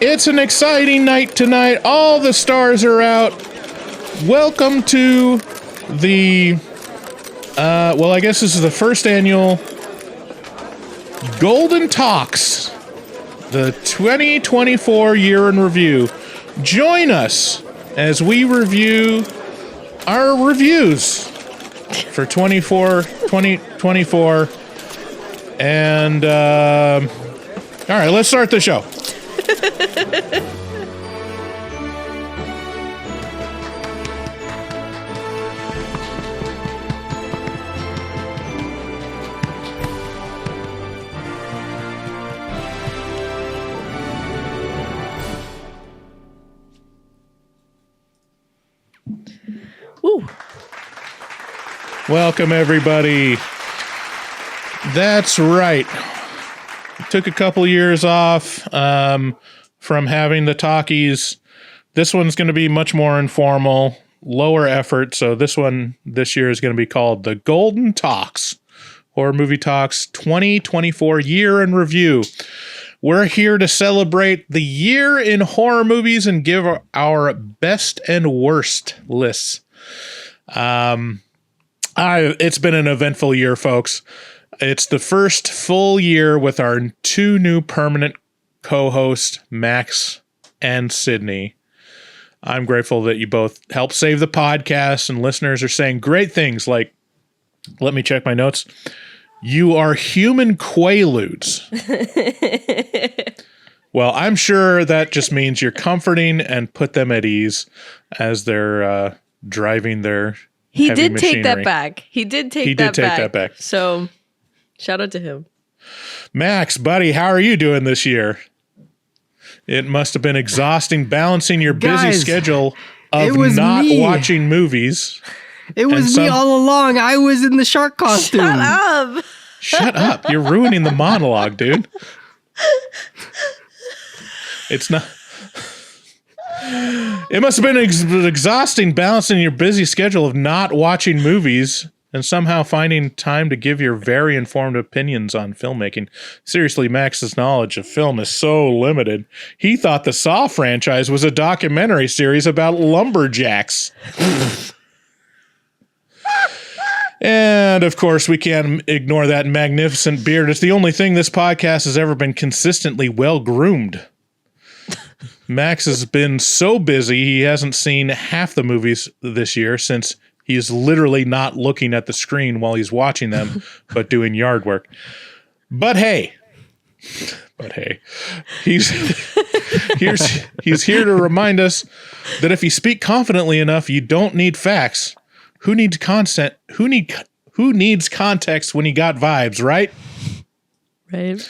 It's an exciting night tonight. All the stars are out. Welcome to the, I guess this is the first annual Golden Talks, the 2024 year in review. Join us as we review our reviews for 2024. And, all right, let's start the show. Woo. Welcome, everybody. That's right. Took a couple years off from having the talkies. This one's going to be much more informal, lower effort. So this year is going to be called the Golden Talks, Horror Movie Talks 2024 Year in Review. We're here to celebrate the year in horror movies and give our best and worst lists. It's been an eventful year, folks. It's the first full year with our two new permanent co-hosts, Max and Sydney. I'm grateful that you both helped save the podcast, and listeners are saying great things like, let me check my notes. You are human quaaludes. Well, I'm sure that just means you're comforting and put them at ease as they're driving their He heavy did machinery. take that back. He did take that back. So, shout out to him. Max, buddy, how are you doing this year? It must have been exhausting balancing your busy schedule of not watching movies. It was me all along. I was in the shark costume. Shut up. Shut up. You're ruining the monologue, dude. It's not... It must have been exhausting balancing your busy schedule of not watching movies and somehow finding time to give your very informed opinions on filmmaking. Seriously, Max's knowledge of film is so limited. He thought the Saw franchise was a documentary series about lumberjacks. And, of course, we can't ignore that magnificent beard. It's the only thing this podcast has ever been consistently well-groomed. Max has been so busy, he hasn't seen half the movies this year since he is literally not looking at the screen while he's watching them, but doing yard work. But hey, he's here to remind us that if you speak confidently enough, you don't need facts. Who needs context when you got vibes, right? Right.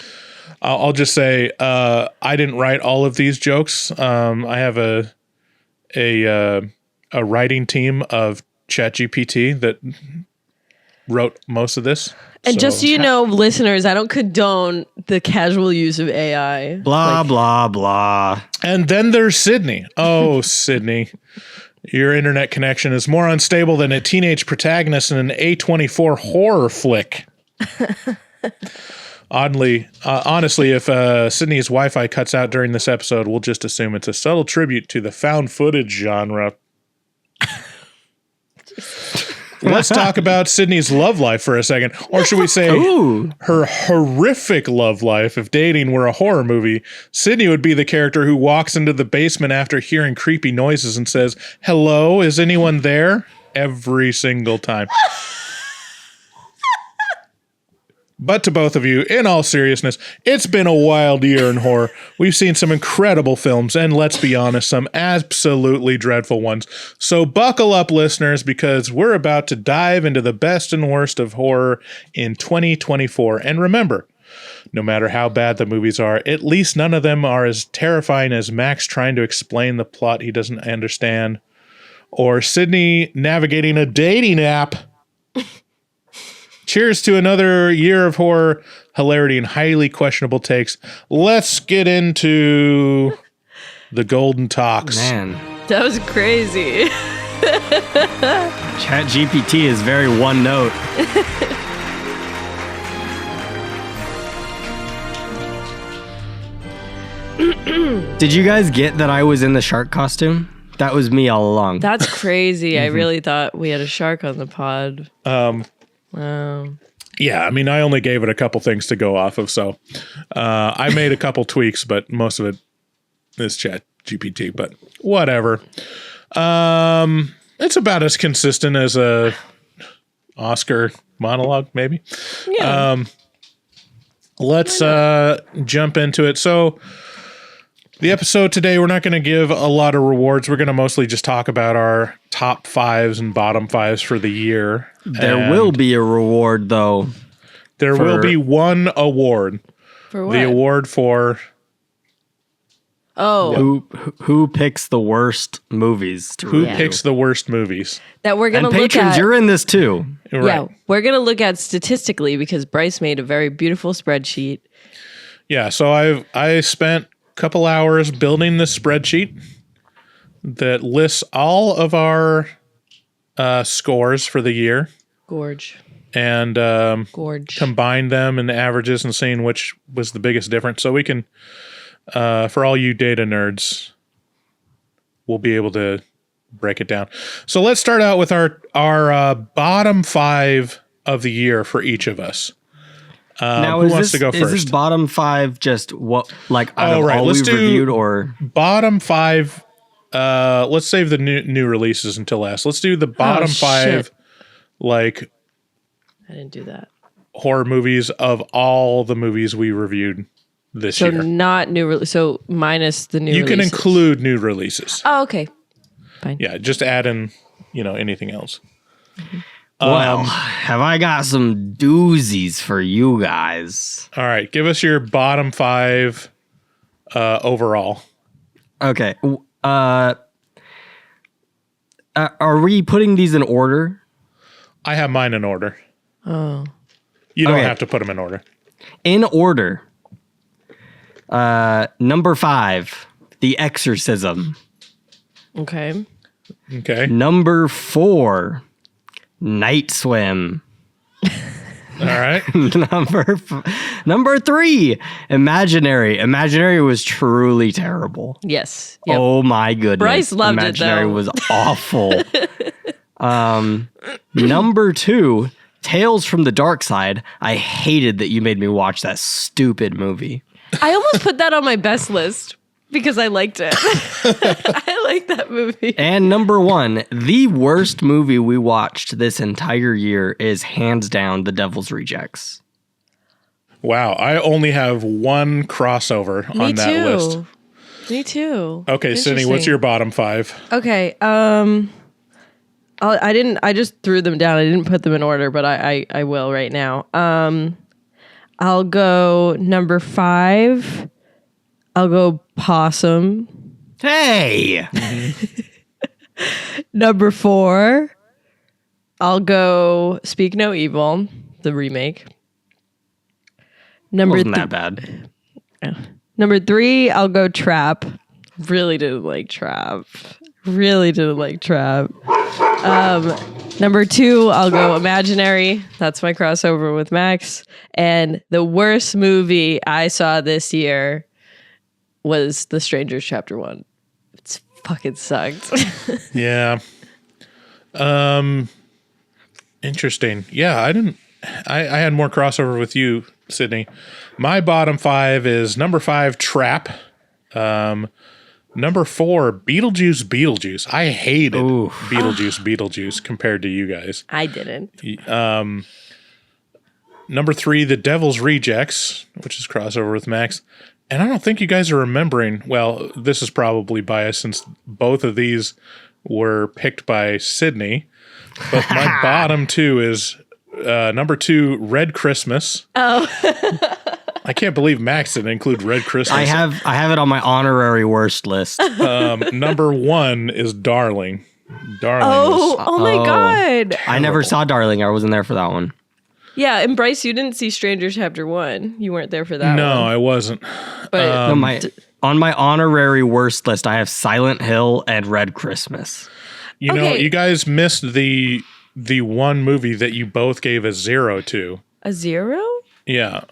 I'll just say I didn't write all of these jokes. I have a writing team of ChatGPT that wrote most of this. And just so you know, listeners, I don't condone the casual use of AI. Blah, blah, blah. And then there's Sydney. Oh, Sydney. Your internet connection is more unstable than a teenage protagonist in an A24 horror flick. Honestly, if Sydney's Wi-Fi cuts out during this episode, we'll just assume it's a subtle tribute to the found footage genre. Let's talk about Sydney's love life for a second. Or should we say her horrific love life? If dating were a horror movie, Sydney would be the character who walks into the basement after hearing creepy noises and says, "Hello, is anyone there?" every single time. But to both of you, in all seriousness, it's been a wild year in horror. We've seen some incredible films, and let's be honest, some absolutely dreadful ones. So buckle up, listeners, because we're about to dive into the best and worst of horror in 2024. And remember, no matter how bad the movies are, at least none of them are as terrifying as Max trying to explain the plot he doesn't understand, or Sydney navigating a dating app. Cheers to another year of horror, hilarity, and highly questionable takes. Let's get into the Golden Talks. Man. That was crazy. ChatGPT is very one note. Did you guys get that I was in the shark costume? That was me all along. That's crazy. I really thought we had a shark on the pod. Wow. Yeah, I mean, I only gave it a couple things to go off of, so I made a couple tweaks, but most of it is Chat GPT, but whatever. It's about as consistent as a Oscar monologue, maybe. Yeah. Let's jump into it. So the episode today, we're not going to give a lot of rewards. We're going to mostly just talk about our top fives and bottom fives for the year. There will be a reward, though. There will be one award. For what? The award for... Oh. Who picks the worst movies to review? Who picks the worst movies? That we're going to And look patrons, at. you're in this too. Right. Yeah, we're going to look at statistically because Bryce made a very beautiful spreadsheet. Yeah, so I spent a couple hours building this spreadsheet that lists all of our scores for the year Gorge. and Gorge. combined them and the averages and seeing which was the biggest difference. So we can, for all you data nerds, we'll be able to break it down. So let's start out with our bottom five of the year for each of us. Now, who wants to go Is first? this bottom five just what, like, out Oh, of right. all Let's we've do- reviewed, or? Bottom five. Let's save the new releases until last. Let's do the bottom five, shit. like I didn't do that. horror movies of all the movies we reviewed this So year. not new. So minus the new. You can releases. include new releases. Oh, okay. Fine. Yeah, just add in, anything else. Well, have I got some doozies for you guys? All right, give us your bottom five overall. Okay. Are we putting these in order? I have mine in order. Oh. You don't Okay. have to put them in order. In order. Number 5, The Exorcism. Okay. Okay. Number 4, Night Swim. All right. Number 3, Imaginary. Imaginary was truly terrible. Yes. Yep. Oh my goodness. Bryce loved it, Imaginary though. was awful. Number 2, Tales from the Dark Side. I hated that you made me watch that stupid movie. I almost put that on my best list because I liked it. I like that movie. And number 1, the worst movie we watched this entire year is hands down The Devil's Rejects. Wow. I only have one crossover Me on that too. list. Me too. Okay, Sydney, what's Interesting. your bottom five? Okay. I just threw them down. I didn't put them in order, but I will right now. I'll go number 5. I'll go Possum. Hey! Number 4. I'll go Speak No Evil, the remake. Wasn't that bad. Number 3, I'll go Trap. Really didn't like Trap. Number 2, I'll go Imaginary. That's my crossover with Max. And the worst movie I saw this year was The Strangers Chapter 1. It's fucking sucked. Yeah. Interesting. Yeah, I had more crossover with you, Sydney. My bottom five is number 5, Trap. Number 4, Beetlejuice. I hated Beetlejuice compared to you guys. I didn't. Number 3, The Devil's Rejects, which is crossover with Max. And I don't think you guys are remembering. Well, this is probably biased since both of these were picked by Sydney. But my bottom 2 is number 2, Red Christmas. Oh. I can't believe Max didn't include Red Christmas. I have it on my honorary worst list. Number 1 is Darling. Darling. Oh my God. I never saw Darling. I wasn't there for that one. Yeah, and Bryce, you didn't see Stranger Chapter 1. You weren't there for that No, one. I wasn't. But No, on my honorary worst list, I have Silent Hill and Red Christmas. You know, Okay. you guys missed the one movie that you both gave a 0 to. a 0? Yeah.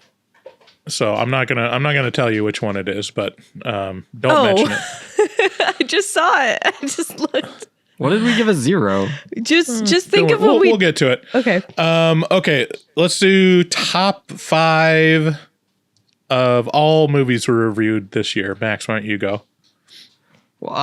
So I'm not gonna tell you which one it is, but don't mention it. I just saw it. I just looked. What did we give a 0? Just think of what we'll get to it. Okay. Okay. Let's do top 5 of all movies we reviewed this year. Max, why don't you go? Well,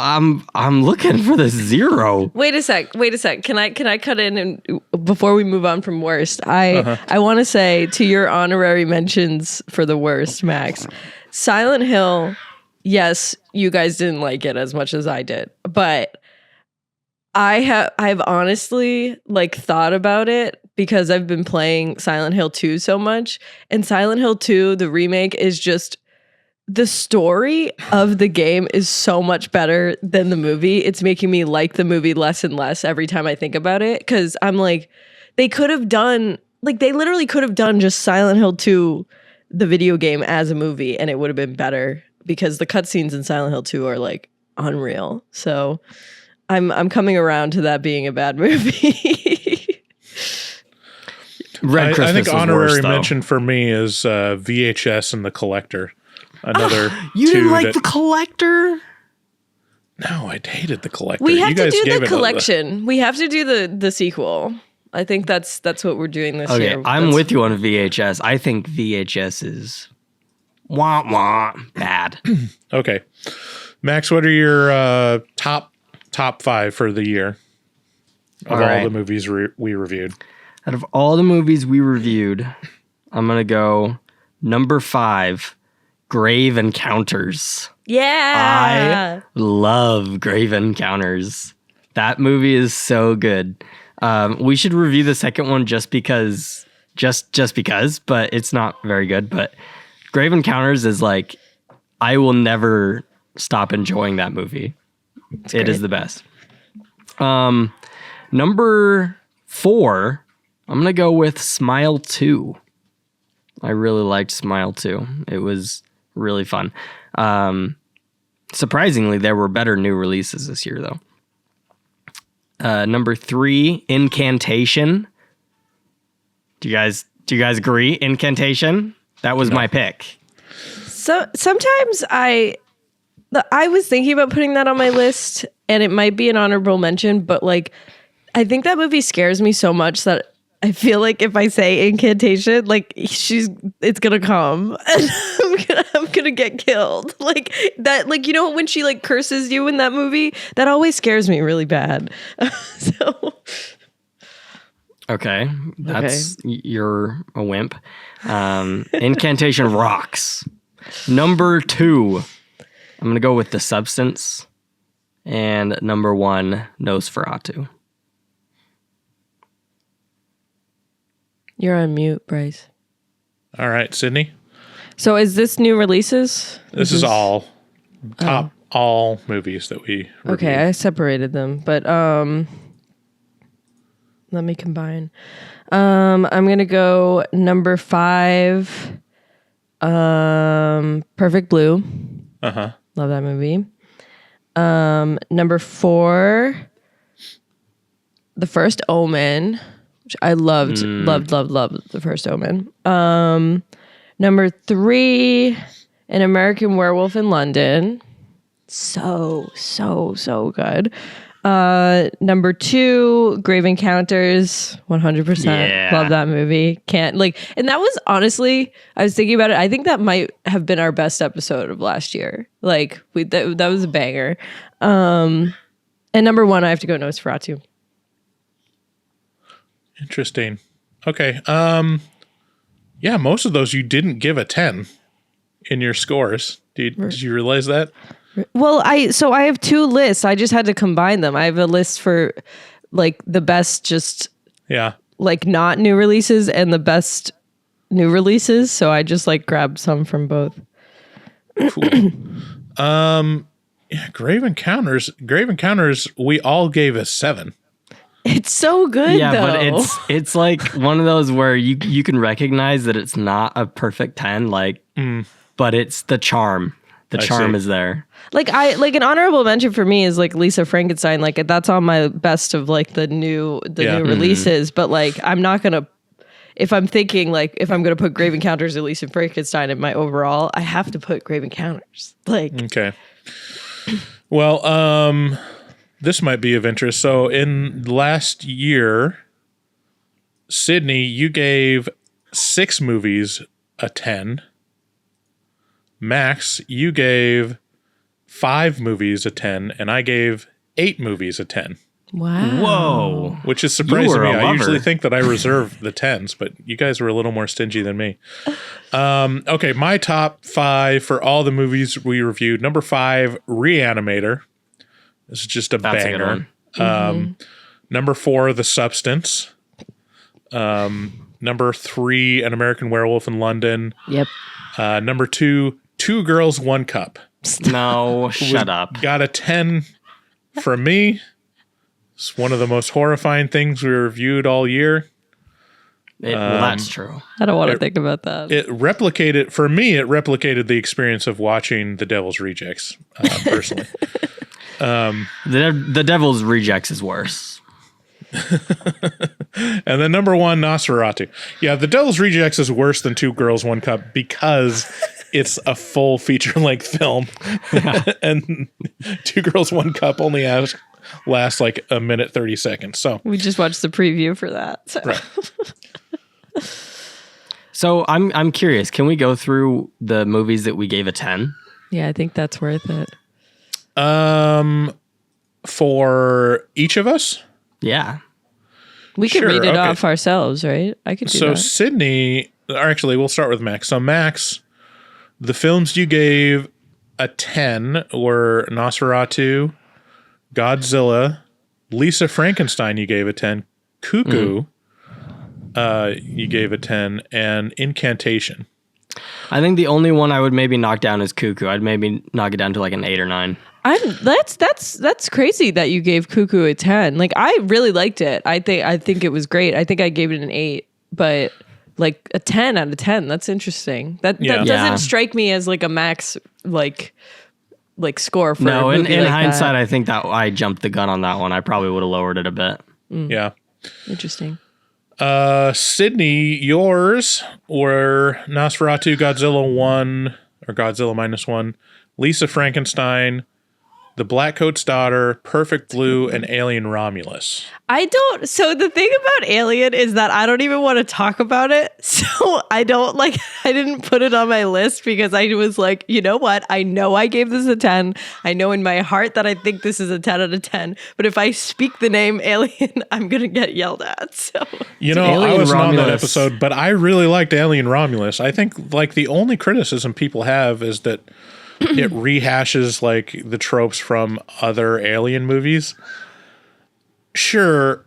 I'm looking for the 0. Wait a sec. Can I cut in and before we move on from worst? I want to say to your honorary mentions for the worst, Max. Silent Hill. Yes, you guys didn't like it as much as I did, but I've honestly thought about it because I've been playing Silent Hill 2 so much, and Silent Hill 2, the remake, is just the story of the game is so much better than the movie. It's making me like the movie less and less every time I think about it, because I'm like, they literally could have done just Silent Hill 2, the video game, as a movie, and it would have been better because the cutscenes in Silent Hill 2 are unreal. So I'm coming around to that being a bad movie. I think honorary mention for me is VHS and The Collector. Another you didn't like The Collector? No, I hated The Collector. We have to do the collection. We have to do the sequel. I think that's what we're doing this year. Okay, I'm with you on VHS. I think VHS is bad. Okay. Max, what are your top 5 for the year of all the movies we reviewed? Out of all the movies we reviewed, I'm going to go number 5, Grave Encounters. Yeah. I love Grave Encounters. That movie is so good. We should review the second one just because, but it's not very good. But Grave Encounters is I will never stop enjoying that movie. It is the best. Number 4, I'm going to go with Smile 2. I really liked Smile 2. It was really fun. Surprisingly, there were better new releases this year, though. Number 3, Incantation. Do you guys agree? Incantation? That was my pick. So sometimes I was thinking about putting that on my list, and it might be an honorable mention, but I think that movie scares me so much that I feel like if I say incantation, it's gonna come and I'm gonna get killed. When she curses you in that movie, that always scares me really bad. Okay, you're a wimp. Incantation rocks. Number 2, I'm gonna go with The Substance, and number 1, Nosferatu. You're on mute, Bryce. All right, Sydney. So is this new releases? This is all all movies that we reviewed. Okay, I separated them, but let me combine. I'm gonna go number 5. Perfect Blue. Uh-huh. Love that movie. Number 4, The First Omen, which I loved The First Omen. Number 3, An American Werewolf in London. So good. Number 2, Grave Encounters, 100%. Yeah. Love that movie. And that was honestly, I was thinking about it. I think that might have been our best episode of last year. That was a banger. And number 1, I have to go Nosferatu. Interesting. Okay. Yeah, most of those you didn't give a 10 in your scores. Did you realize that? Well, I have 2 lists. I just had to combine them. I have a list for the best not new releases and the best new releases. So I just grabbed some from both. Cool. Yeah, Grave Encounters, we all gave a 7. It's so good, yeah, though. But it's one of those where you can recognize that it's not a perfect 10, but it's the charm. The charm is there. An honorable mention for me is Lisa Frankenstein. That's on my best of the new releases. But I'm not gonna. if I'm thinking like if I'm gonna put Grave Encounters, Elise and Frankenstein in my overall, I have to put Grave Encounters. Like, Okay. Well, this might be of interest. So in last year, Sydney, you gave 6 movies a 10. Max, you gave 5 movies a 10, and I gave 8 movies a 10. wow. Whoa. Which is surprising You to were me. a I lover. usually think that I reserve the 10s, but you guys were a little more stingy than me. Okay, my top 5 for all the movies we reviewed. Number 5, Reanimator. This is just a That's a good banger. one. Number 4, The Substance. Number 3, An American Werewolf in London. Yep. Number 2, Two Girls, One Cup. No, shut up. Got a 10 from me. It's one of the most horrifying things we reviewed all year. Well, that's true. I don't want to think about that. It replicated the experience of watching The Devil's Rejects, personally. The Devil's Rejects is worse. And then number 1, Nosferatu. Yeah, The Devil's Rejects is worse than Two Girls, One Cup because it's a full feature-length film. And Two Girls, One Cup only lasts like a minute 30 seconds. So We just watched the preview for that. So. right. So I'm curious. Can we go through the movies that we gave a 10? Yeah, I think that's worth it. For each of us. Yeah. We could Sure, read it okay. off ourselves, right? I could do So that. Sydney, or actually, we'll start with Max. So Max, the films you gave a 10 were Nosferatu, Godzilla, Lisa Frankenstein. You gave a 10, Cuckoo. You gave a 10, and Incantation. I think the only one I would maybe knock down is Cuckoo. I'd maybe knock it down to like an 8 or 9. That's crazy that you gave Cuckoo a 10. Like I really liked it. I think it was great. I think I gave it an 8, but like a 10 out of 10. That's interesting. That Yeah. doesn't strike me as like a max like score for No, a in movie like hindsight, that. I think that I jumped the gun on that one. I probably would have lowered it a bit. Yeah. Interesting. Sydney, yours were Nosferatu, Godzilla 1, or Godzilla -1, Lisa Frankenstein, The Blackcoat's Daughter, Perfect Blue, and Alien Romulus. So the thing about Alien is that I don't even want to talk about it. So I didn't put it on my list because I was like, you know what? I know I gave this a 10. I know in my heart that I think this is a 10 out of 10. But if I speak the name Alien, I'm going to get yelled at. So You know, I Alien wasn't on that Romulus. episode, but I really liked Alien Romulus. I think like the only criticism people have is that it rehashes like the tropes from other Alien movies. Sure,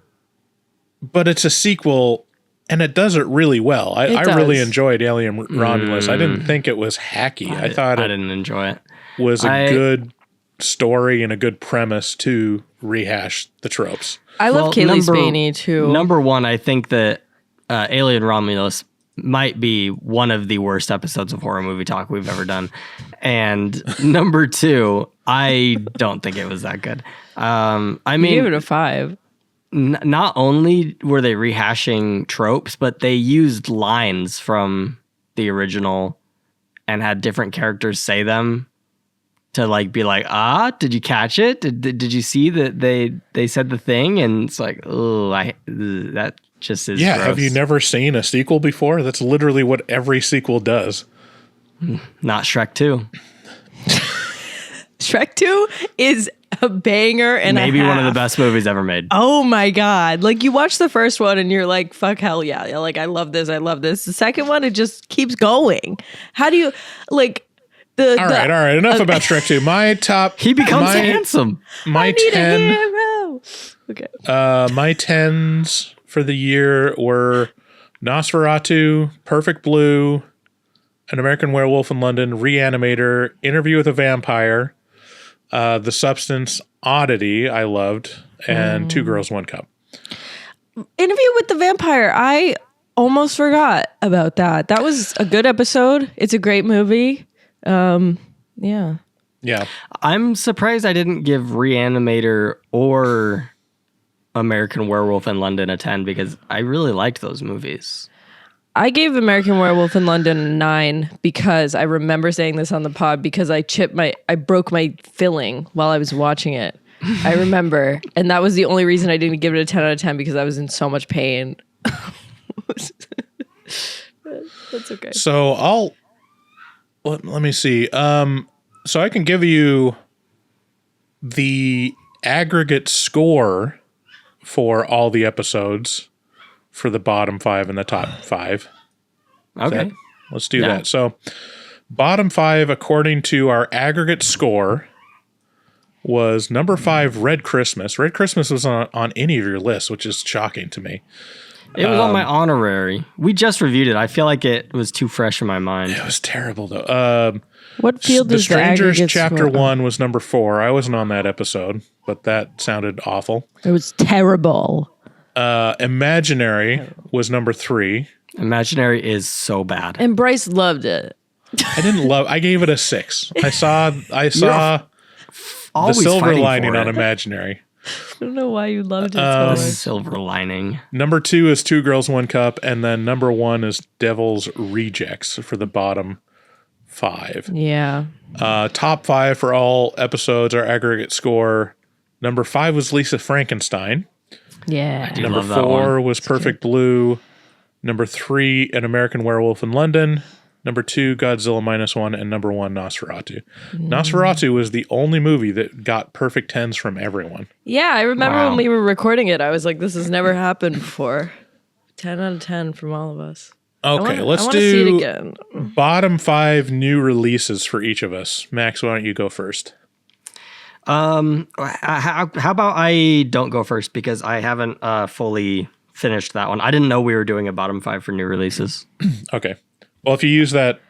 but it's a sequel and it does it really well. I really does. enjoyed Alien Romulus. I didn't think it was hacky. I thought I it didn't enjoy it. was a good story and a good premise to rehash the tropes. I love Kaylee Spaney too. Number 1, I think that Alien Romulus might be one of the worst episodes of horror movie talk we've ever done. And number 2, I don't think it was that good. I You mean, gave it a 5. not only were they rehashing tropes, but they used lines from the original and had different characters say them to like be like, did you catch it? Did you see that they said the thing? And it's like, that just is Yeah, gross. have you never seen a sequel before? That's literally what every sequel does. Not Shrek 2. Shrek 2 is a banger and Maybe a one of the half. best movies ever made. Oh my God. Like you watch the first one and you're like, fuck hell yeah. You're like, I love this. I love this. The second one, it just keeps going. How do you like All right. Enough about Shrek 2. My top. He becomes my, handsome. My I need 10. a hero. Okay. My 10s for the year were Nosferatu, Perfect Blue, An American Werewolf in London, Reanimator, Interview with a Vampire, The Substance, Oddity, I loved, and Two Girls, One Cup. Interview with the Vampire. I almost forgot about that. That was a good episode. It's a great movie. Yeah. Yeah. I'm surprised I didn't give Reanimator or American Werewolf in London a 10 because I really liked those movies. I gave American Werewolf in London a 9 because I remember saying this on the pod because I broke my filling while I was watching it. I remember. And that was the only reason I didn't give it a 10 out of 10 because I was in so much pain. That's okay. So let me see. So I can give you the aggregate score for all the episodes for the bottom 5 and the top 5. Okay. Let's do that. So bottom 5, according to our aggregate score, was number 5, Red Christmas. Red Christmas was on any of your lists, which is shocking to me. It was on my honorary. We just reviewed it. I feel like it was too fresh in my mind. It was terrible, though. What field The is the Strangers aggregate Chapter score? 1 was number 4. I wasn't on that episode, but that sounded awful. It was terrible. Imaginary was number 3. Imaginary is so bad. And Bryce loved it. I gave it a 6. I saw the Always silver fighting lining for on it. Imaginary. I don't know why you loved it The so much. silver lining. Number 2 is Two Girls, One Cup, and then number 1 is Devil's Rejects for the bottom 5. Yeah. Top 5 for all episodes, our aggregate score. Number 5 was Lisa Frankenstein. Yeah. do Number love that 4 one. was Perfect Blue. Number 3, An American Werewolf in London. Number 2, Godzilla -1, and number 1, Nosferatu. Nosferatu was the only movie that got perfect 10s from everyone. Yeah, I remember Wow. when we were recording it, I was like, this has never happened before. 10 out of 10 from all of us. Okay, let's I wanna see it do again. bottom 5 new releases for each of us. Max, why don't you go first? How about I don't go first because I haven't fully finished that one. I didn't know we were doing a bottom 5 for new releases. Okay. Well, if you use that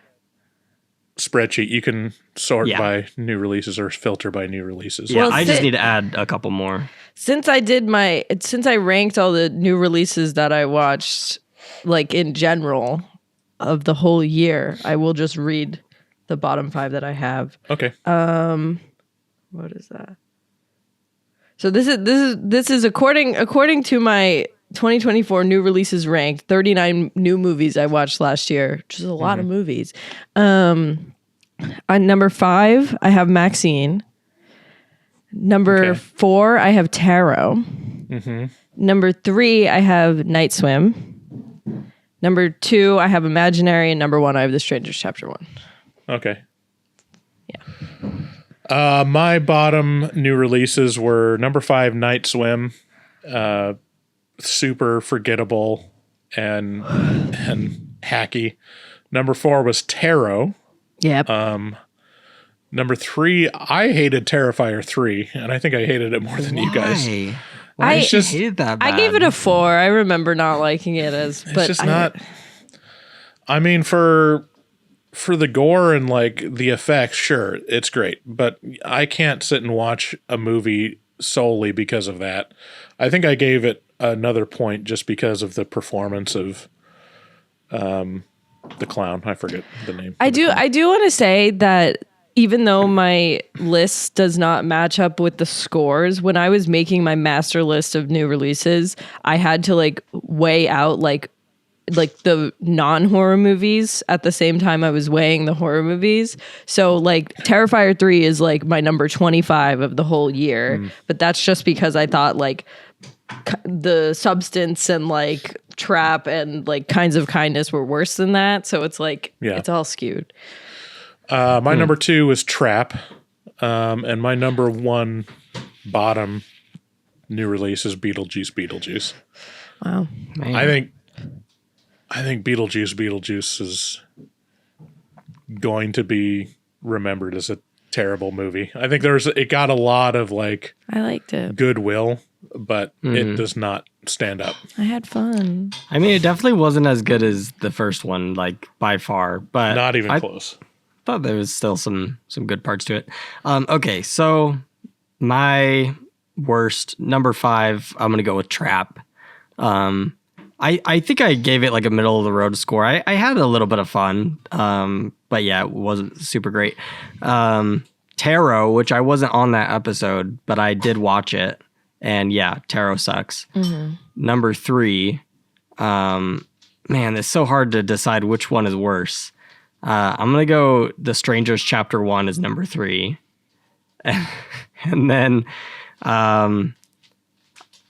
spreadsheet, you can sort Yeah. by new releases or filter by new releases. Yeah, Well, I just need to add a couple more. Since I ranked all the new releases that I watched, like in general of the whole year, I will just read the bottom 5 that I have. Okay. What is that? So this is according to my 2024 new releases ranked 39 new movies I watched last year, which is a lot of movies. On number 5, I have Maxine. Number Okay. 4, I have Tarot. Number 3, I have Night Swim. Number 2, I have Imaginary, and number 1, I have The Strangers Chapter 1. Okay. Yeah. My bottom new releases were number 5, Night Swim. Super forgettable and hacky. Number 4 was Tarot. Yep. Number 3, I hated Terrifier 3, and I think I hated it more than you guys. Why? It's just- hated that bad. I gave it a 4. I remember not liking it It's but just not. I mean, for the gore and like the effects, sure, it's great, but I can't sit and watch a movie solely because of that. I think I gave it another point just because of the performance of the clown. I forget the name. I do want to say that even though my list does not match up with the scores, when I was making my master list of new releases, I had to like weigh out like the non-horror movies at the same time I was weighing the horror movies. So like Terrifier 3 is like my number 25 of the whole year, but that's just because I thought like the Substance and like Trap and like Kinds of Kindness were worse than that. So it's like, it's all skewed. My number 2 was Trap, and my number 1 bottom new release is Beetlejuice. Wow. Man. I think Beetlejuice is going to be remembered as a terrible movie. I think it got a lot of like I liked it. goodwill, but it does not stand up. I had fun. I mean, it definitely wasn't as good as the first one, like by far, but Not even I close. thought there was still some good parts to it. Okay, so my worst number 5, I'm gonna go with Trap. I think I gave it like a middle of the road score. I had a little bit of fun, but yeah, it wasn't super great. Tarot, which I wasn't on that episode, but I did watch it, and yeah, Tarot sucks. Number 3, man, it's so hard to decide which one is worse. I'm going to go The Strangers Chapter 1 is number 3. And then, man,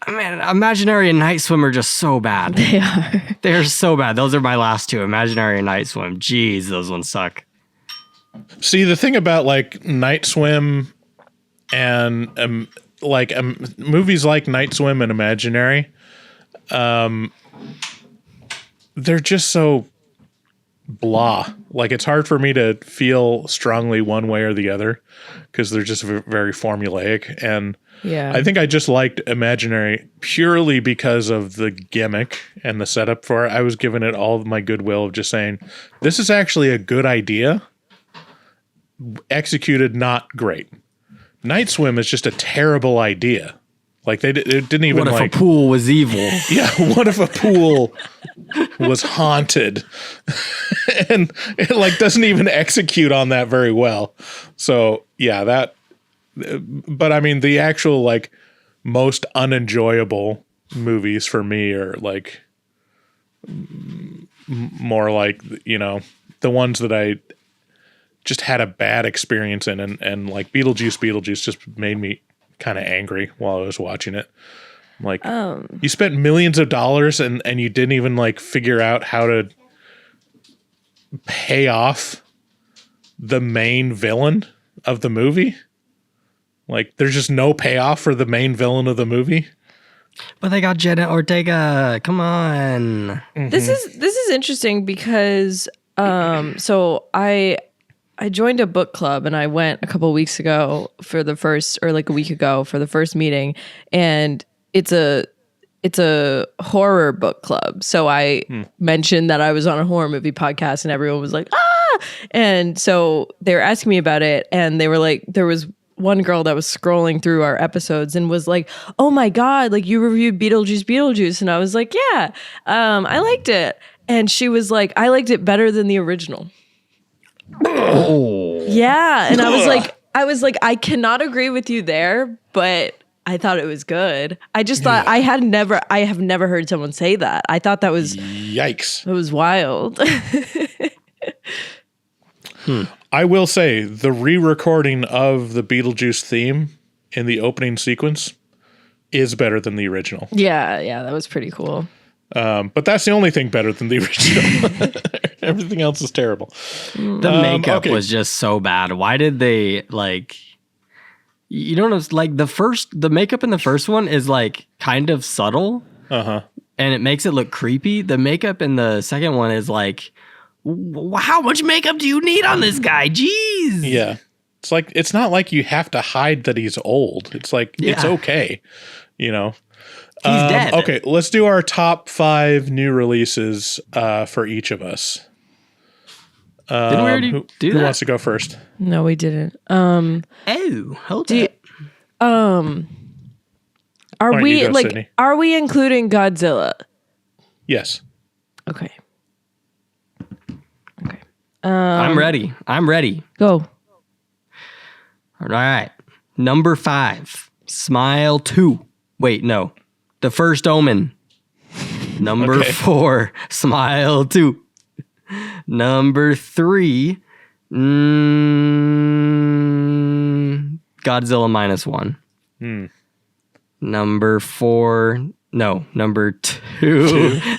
Imaginary and Night Swim are just so bad. They are. They're so bad. Those are my last two, Imaginary and Night Swim. Jeez, those ones suck. See, the thing about like Night Swim and movies like Night Swim and Imaginary, they're just so blah. Like, it's hard for me to feel strongly one way or the other because they're just very formulaic. And Yeah. I think I just liked Imaginary purely because of the gimmick and the setup for it. I was giving it all of my goodwill of just saying, this is actually a good idea. Executed not great. Night Swim is just a terrible idea. Like, it didn't even What if a pool was evil? Yeah, what if a pool was haunted? And it like doesn't even execute on that very well. So yeah, but I mean, the actual like most unenjoyable movies for me are like more like, you know, the ones that I just had a bad experience in, and like Beetlejuice just made me kind of angry while I was watching it. Like, you spent millions of dollars and you didn't even like figure out how to pay off the main villain of the movie. Like, there's just no payoff for the main villain of the movie. But they got Jenna Ortega. Come on. Mm-hmm. This is interesting because so I joined a book club and I went a couple weeks ago for the first, or like a week ago for the first meeting, and it's a horror book club. So I mentioned that I was on a horror movie podcast and everyone was like, ah! And so they were asking me about it, and they were like, there was one girl that was scrolling through our episodes and was like, oh my God, like you reviewed Beetlejuice. And I was like, yeah, I liked it. And she was like, I liked it better than the original. Oh. Yeah. And I was like, I cannot agree with you there, but I thought it was good. I just thought I have never heard someone say that. I thought that was, yikes. it was wild. I will say the re-recording of the Beetlejuice theme in the opening sequence is better than the original. Yeah, that was pretty cool. But that's the only thing better than the original. Everything else is terrible. The makeup was just so bad. Why did they like? You don't know. Like the makeup in the first one is like kind of subtle, and it makes it look creepy. The makeup in the second one is like, how much makeup do you need on this guy? Jeez. Yeah, it's like it's not like you have to hide that he's old. It's like it's okay, you know. He's dead. Okay, let's do our top 5 new releases for each of us. Didn't we already do that? Who wants to go first? No, we didn't. Hold on. Are we go, like? Sydney? Are we including Godzilla? Yes. Okay. I'm ready. Go. All right. Number 5, Smile 2. Wait, no. The First Omen. Number 4, Smile 2. Number 3, Godzilla Minus 1. Number 2,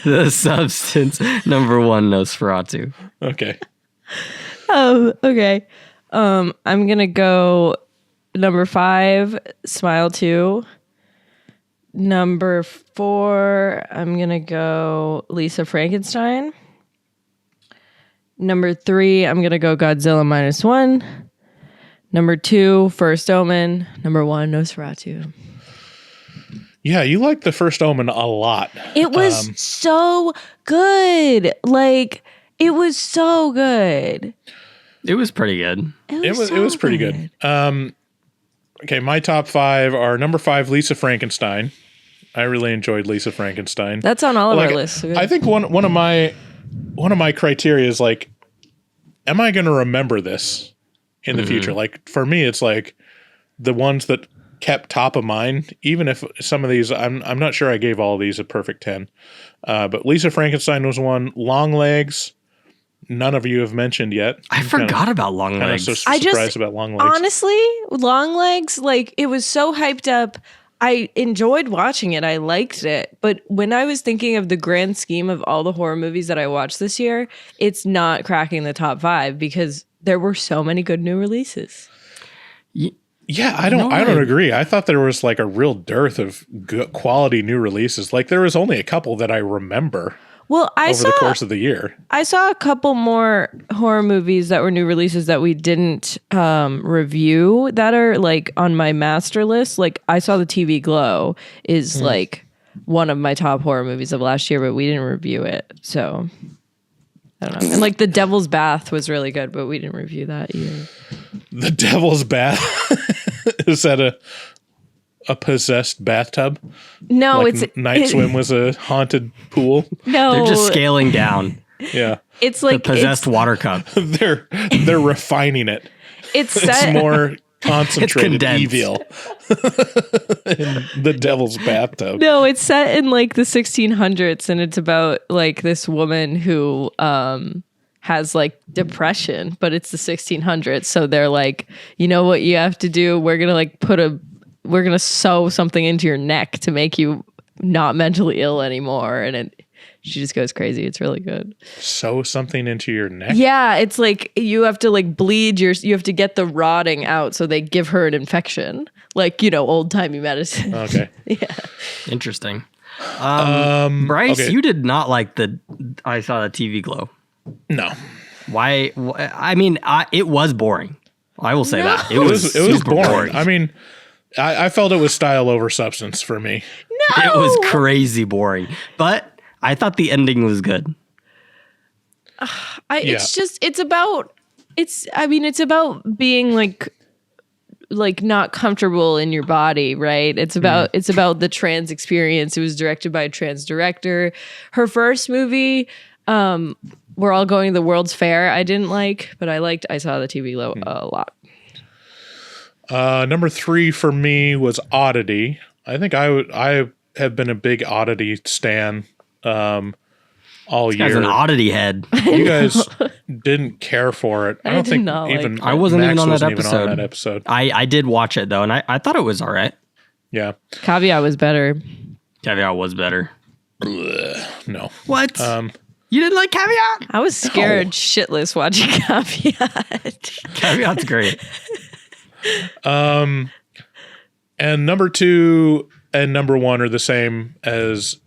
The Substance. Number 1, Nosferatu. Okay. Okay. I'm gonna go number 5, Smile 2. Number 4, I'm gonna go Lisa Frankenstein. Number 3, I'm gonna go Godzilla Minus 1. Number 2, First Omen. Number 1, Nosferatu. Yeah, you like The First Omen a lot. It was so good. Like, it was so good. It was pretty good. It was pretty good. Okay, my top 5 are number 5, Lisa Frankenstein. I really enjoyed Lisa Frankenstein. That's on all of our lists. So I think one of my criteria is like, am I going to remember this in the future? Like, for me, it's like the ones that kept top of mind, even if some of these, I'm not sure I gave all of these a perfect 10. But Lisa Frankenstein was one. Long Legs, none of you have mentioned yet. I forgot about Long Legs. So surprised about Long Legs. Honestly, Long Legs, like it was so hyped up. I enjoyed watching it. I liked it. But when I was thinking of the grand scheme of all the horror movies that I watched this year, it's not cracking the top 5 because there were so many good new releases. Yeah, I don't agree. I thought there was like a real dearth of good quality new releases. Like there was only a couple that I remember. Well, over the course of the year, I saw a couple more horror movies that were new releases that we didn't review that are like on my master list. Like I saw The TV Glow is like one of my top horror movies of last year, but we didn't review it. So I don't know. And like The Devil's Bath was really good, but we didn't review that either. The Devil's Bath is that a possessed bathtub? No, like Night Swim was a haunted pool. No, They're just scaling down. Yeah, it's like the possessed water cup. they're refining it. It's more concentrated condensed. evil in the Devil's Bathtub. No, it's set in like the 1600s, and it's about like this woman who has like depression, but it's the 1600s, so they're like, you know what you have to do? We're gonna sew something into your neck to make you not mentally ill anymore, and she just goes crazy. It's really good. Sew something into your neck? Yeah, it's like you have to like bleed you have to get the rotting out, so they give her an infection, like, you know, old-timey medicine. Okay. Yeah. Interesting. Bryce, okay. you did not like I saw the TV Glow. No. Why? I mean, it was boring. I will say that. It was super boring. I mean, I felt it was style over substance for me. No! It was crazy boring. But I thought the ending was good. It's about being like not comfortable in your body, right? It's about the trans experience. It was directed by a trans director. Her first movie, We're All Going to the World's Fair, I didn't like, but I saw the TV Glow a lot. Number 3 for me was Oddity. I think I have been a big Oddity stan all year. As an Oddity head. You guys didn't care for it. I don't think even I wasn't Max even on wasn't that episode. I did watch it though, and I thought it was all right. Yeah. Caveat was better. Caveat was better. No. What? You didn't like Caveat? I was scared shitless watching Caveat. Caveat's great. And number 2 and number 1 are the same as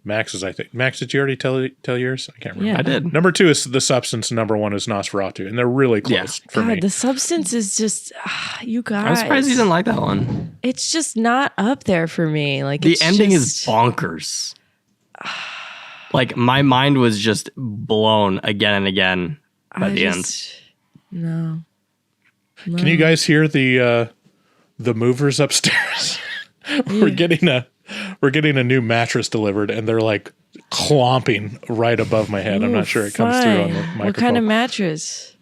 Max's, I think. Max, did you already tell yours? I can't remember. Yeah. I did. Number 2 is The Substance. Number 1 is Nosferatu, and they're really close for me. The Substance is just you guys. I'm surprised you didn't like that one. It's just not up there for me. Like the ending is bonkers. Like my mind was just blown again and again by the end. No. Can you guys hear the movers upstairs? We're getting a new mattress delivered, and they're like clomping right above my head. I'm not sure it comes through on the microphone. What kind of mattress?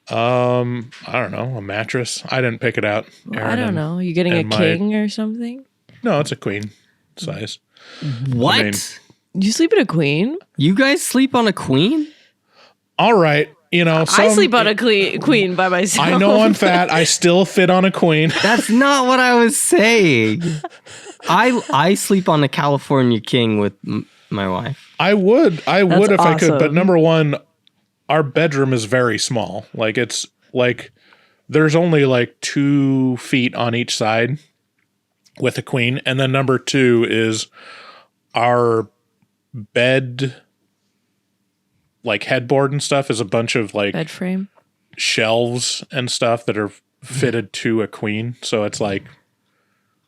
I don't know, a mattress. I didn't pick it out. I don't know. You getting a king or something? No, it's a queen size. What? I mean, You sleep in a queen? You guys sleep on a queen? all right. You know, I sleep on a queen by myself. I know I'm fat. I still fit on a queen. That's not what I was saying. I sleep on a California king with my wife. I would if I could. But awesome. number 1, our bedroom is very small. Like it's like there's only like 2 feet on each side with a queen. And then number 2 is our bed, like headboard and stuff, is a bunch of like bed frame shelves and stuff that are fitted to a queen. So it's like,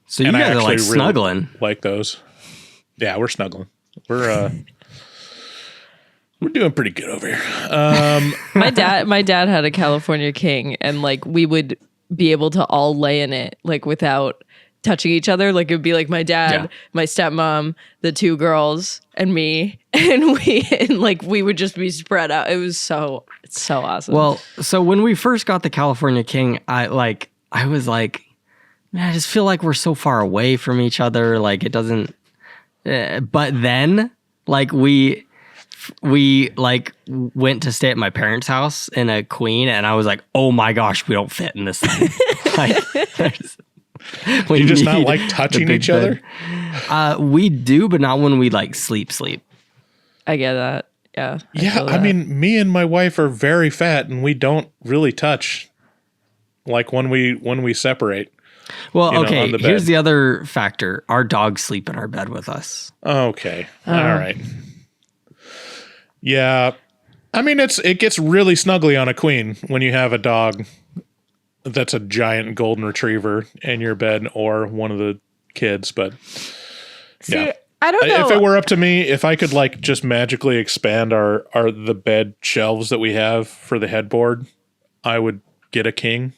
So you and I guys are like actually really snuggling. like those. Yeah, we're snuggling. We're doing pretty good over here. my dad had a California king, and like we would be able to all lay in it like without touching each other. Like it would be like my dad, my stepmom, the 2 girls, and me, and we would just be spread out. It's so awesome. Well, so when we first got the California king, I I was like, man, I just feel like we're so far away from each other. Like it doesn't. But then, like we like went to stay at my parents' house in a queen, and I was like, oh my gosh, we don't fit in this thing. Do you just not like touching each other? We do, but not when we like sleep. I get that. Yeah. Yeah, I mean, me and my wife are very fat, and we don't really touch. Like when we separate. Well, okay. On the bed. Here's the other factor: our dogs sleep in our bed with us. Okay, all right. Yeah, I mean it gets really snuggly on a queen when you have a dog that's a giant golden retriever in your bed or one of the kids. But yeah, I don't know if it were up to me, if I could like just magically expand the bed shelves that we have for the headboard, I would get a king.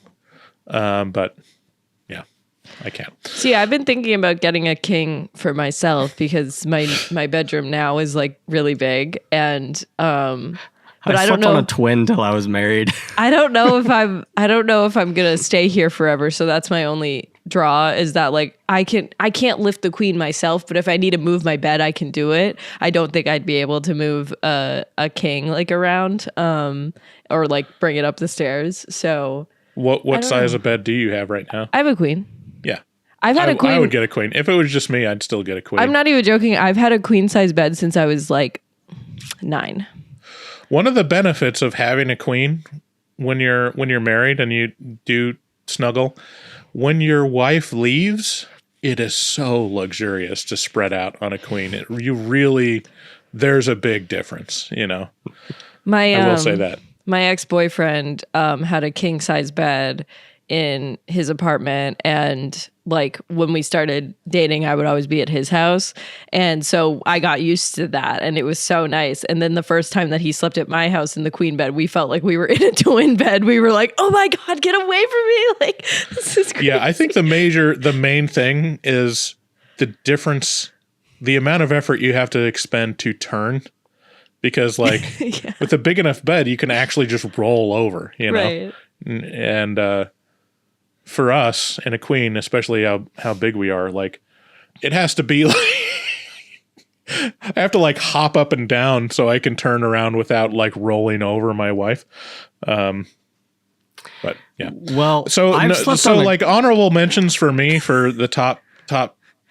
But yeah, I can't. See, I've been thinking about getting a king for myself because my bedroom now is like really big, and but I don't know. On a twin till I was married. I don't know if I'm gonna stay here forever. So that's my only draw, is that like I can't lift the queen myself, but if I need to move my bed, I can do it. I don't think I'd be able to move a king like around or like bring it up the stairs. So what size of bed do you have right now? I have a queen. Yeah. I've had a queen. I would get a queen. If it was just me, I'd still get a queen. I'm not even joking. I've had a queen size bed since I was like 9. One of the benefits of having a queen when you're married and you do snuggle, when your wife leaves, it is so luxurious to spread out on a queen. There's a big difference, you know. I will say that. My ex-boyfriend had a king size bed in his apartment, and like when we started dating, I would always be at his house, and so I got used to that, and it was so nice. And then the first time that he slept at my house in the queen bed, we felt like we were in a twin bed. We were like, oh my god, get away from me, like this is crazy. Yeah, I think the main thing is the difference, the amount of effort you have to expend to turn, because like with a big enough bed you can actually just roll over, you know. Right. And for us and a queen, especially how big we are, like it has to be like I have to like hop up and down so I can turn around without like rolling over my wife. But yeah. Well, so like honorable mentions for me for the top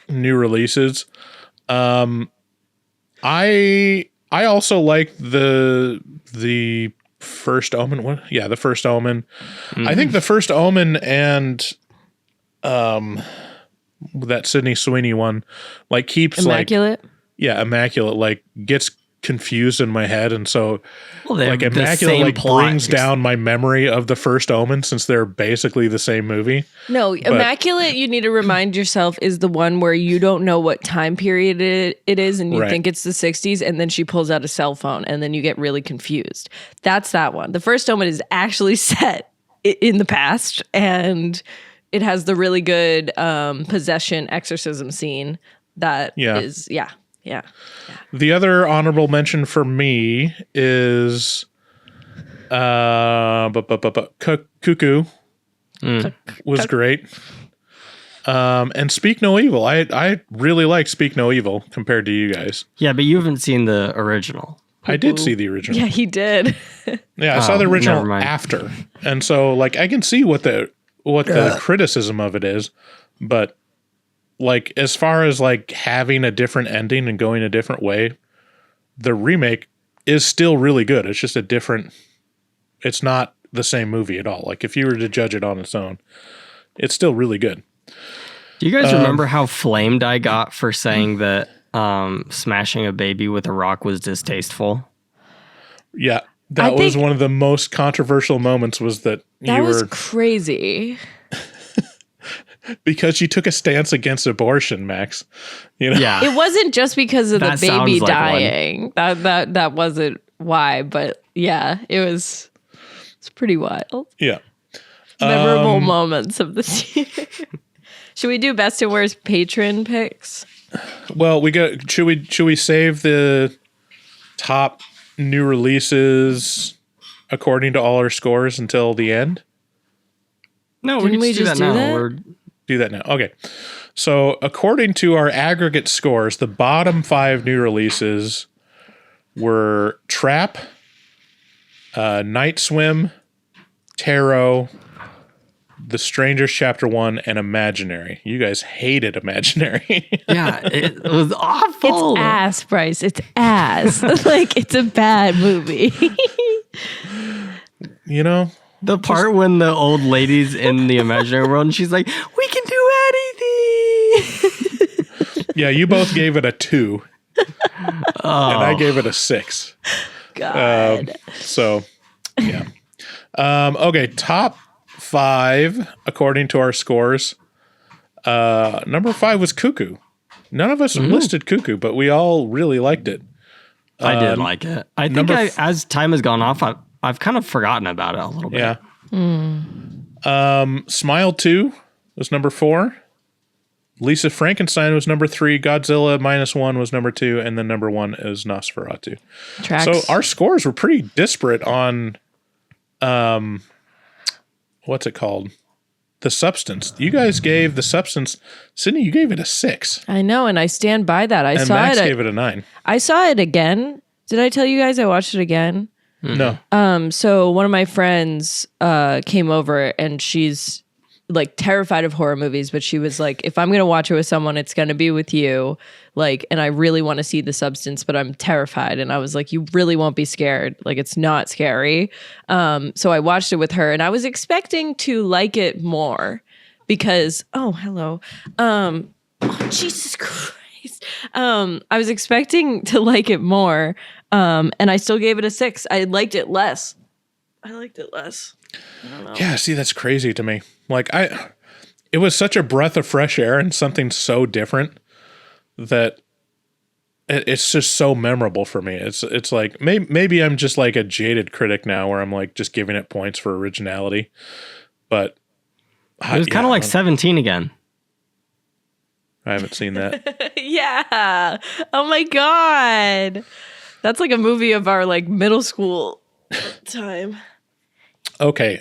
new releases. I also like the First Omen. The First Omen. Mm-hmm. I think the First Omen and that Sydney Sweeney one like keeps Immaculate. Immaculate like gets confused in my head, and so like Immaculate like brings down my memory of the First Omen since they're basically the same movie. No, Immaculate, you need to remind yourself, is the one where you don't know what time period it is, and you think it's the 60s, and then she pulls out a cell phone, and then you get really confused. That's that one. The First Omen is actually set in the past, and it has the really good possession exorcism scene that is. Yeah. The other honorable mention for me is Cuckoo was great. And Speak No Evil. I really like Speak No Evil compared to you guys. Yeah, but you haven't seen the original. I did see the original. Yeah, he did. Yeah, I saw the original after. And so like I can see what the criticism of it is, but like as far as like having a different ending and going a different way, the remake is still really good. It's just it's not the same movie at all. Like if you were to judge it on its own, it's still really good. Do you guys remember how flamed I got for saying that smashing a baby with a rock was distasteful? Yeah. That was one of the most controversial moments, was that was crazy. Because you took a stance against abortion, Max. You know? Yeah. It wasn't just because of the baby dying. That wasn't why, but yeah, it's pretty wild. Yeah. Memorable moments of this year. Should we do best and worst patron picks? Well, should we save the top new releases according to all our scores until the end? No, Didn't we can we just do just that do now. that? We're Do that now. Okay. So according to our aggregate scores, the bottom 5 new releases were Trap, Night Swim, Tarot, The Strangers Chapter 1, and Imaginary. You guys hated Imaginary. yeah, it was awful. It's ass, Bryce. It's ass. Like, it's a bad movie. You know? The part when the old lady's in the imaginary world and she's like, we can do anything. Yeah, you both gave it a 2. And I gave it a 6. God. So, yeah. Okay, top 5, according to our scores. Number 5 was Cuckoo. None of us listed Cuckoo, but we all really liked it. I did like it. I think as time has gone off, I've kind of forgotten about it a little bit. Yeah. Smile 2 was number 4. Lisa Frankenstein was number 3. Godzilla -1 was number 2. And then number 1 is Nosferatu. Tracks. So our scores were pretty disparate on, what's it called? The Substance. You guys gave The Substance, Sydney, you gave it a 6. I know, and I stand by that. And Max gave it a 9. I saw it again. Did I tell you guys I watched it again? No. So one of my friends came over and she's like terrified of horror movies, but she was like, if I'm going to watch it with someone, it's going to be with you. Like, and I really want to see The Substance, but I'm terrified. And I was like, you really won't be scared. Like, it's not scary. So I watched it with her and I was expecting to like it more because, oh, hello. Oh, Jesus Christ. I was expecting to like it more. And I still gave it a 6. I liked it less. I don't know. Yeah, see, that's crazy to me. Like, it was such a breath of fresh air and something so different that it's just so memorable for me. It's like, maybe I'm just like a jaded critic now where I'm like just giving it points for originality. But it was kind of like 17 again. I haven't seen that. Yeah. Oh my God. That's like a movie of our like middle school time. Okay.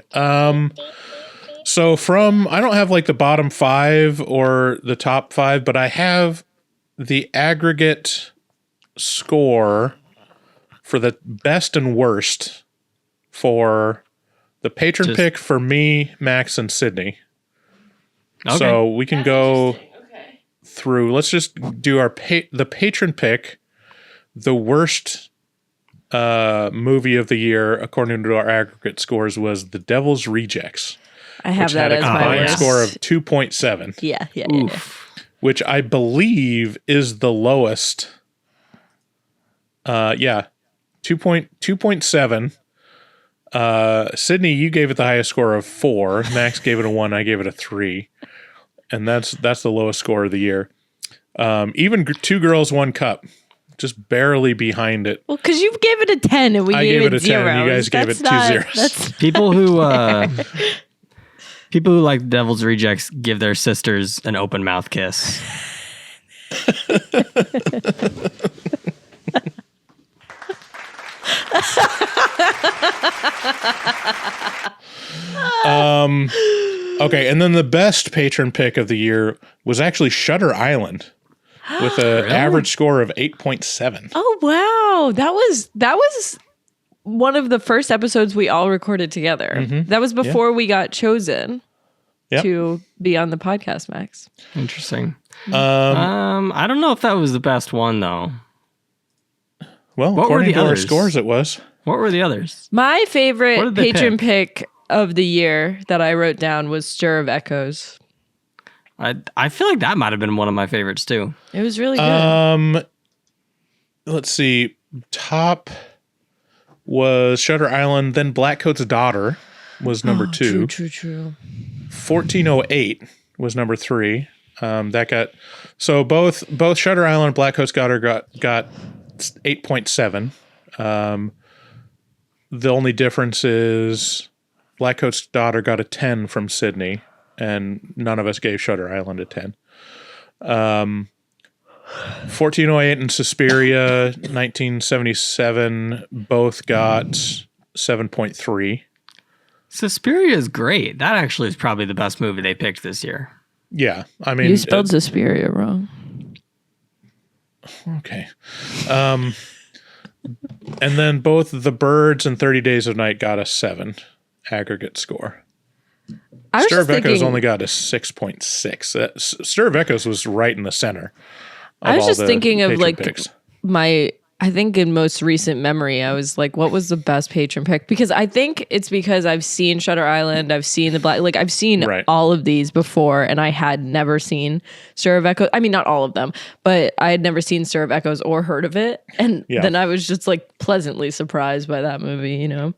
So I don't have like the bottom 5 or the top 5, but I have the aggregate score for the best and worst for the patron pick for me, Max, and Sydney. Okay. So we can go through. Let's just do the patron pick. The worst movie of the year, according to our aggregate scores, was The Devil's Rejects. I have which that had as a my combined worst. score of 2.7. Yeah. Which I believe is the lowest. 2.7. Sydney, you gave it the highest score of 4. Max gave it a 1. I gave it a 3. And that's the lowest score of the year. Even Two Girls, One Cup, just barely behind it. Well, because you gave it a 10 and I gave it a 0. 10. You guys gave it 2 zeros. That's People who like Devil's Rejects give their sisters an open mouth kiss. Okay, and then the best patron pick of the year was actually Shutter Island with an average score of 8.7. Oh wow, that was one of the first episodes we all recorded together. Mm-hmm. That was before we got chosen Yep. to be on the podcast, Max. Interesting. I don't know if that was the best one though. Well, What were according the to our others? scores, it was. What were the others? My What favorite did they patron pick of the year that I wrote down was Stir of Echoes. I feel like that might have been one of my favorites too. It was really good. Let's see. Top was Shutter Island, then Blackcoat's Daughter was number 2. True. 1408 was number 3. That got so both Shutter Island and Blackcoat's Daughter got 8.7. The only difference is Blackcoat's Daughter got a 10 from Sydney, and none of us gave Shutter Island a 10. 1408 and Suspiria 1977 both got 7.3. Suspiria is great. That actually is probably the best movie they picked this year. Yeah, I mean, You spelled Suspiria wrong. Okay. And then both The Birds and 30 Days of Night got a 7 aggregate score. I was Stir just of Echoes thinking, only got a 6.6. Stir of Echoes was right in the center. I was just thinking of like picks. I think in most recent memory, I was like, what was the best patron pick? Because I think it's because I've seen Shutter Island, I've seen I've seen all of these before, and I had never seen Stir of Echoes. I mean, not all of them, but I had never seen Stir of Echoes or heard of it. And then I was just like pleasantly surprised by that movie, you know?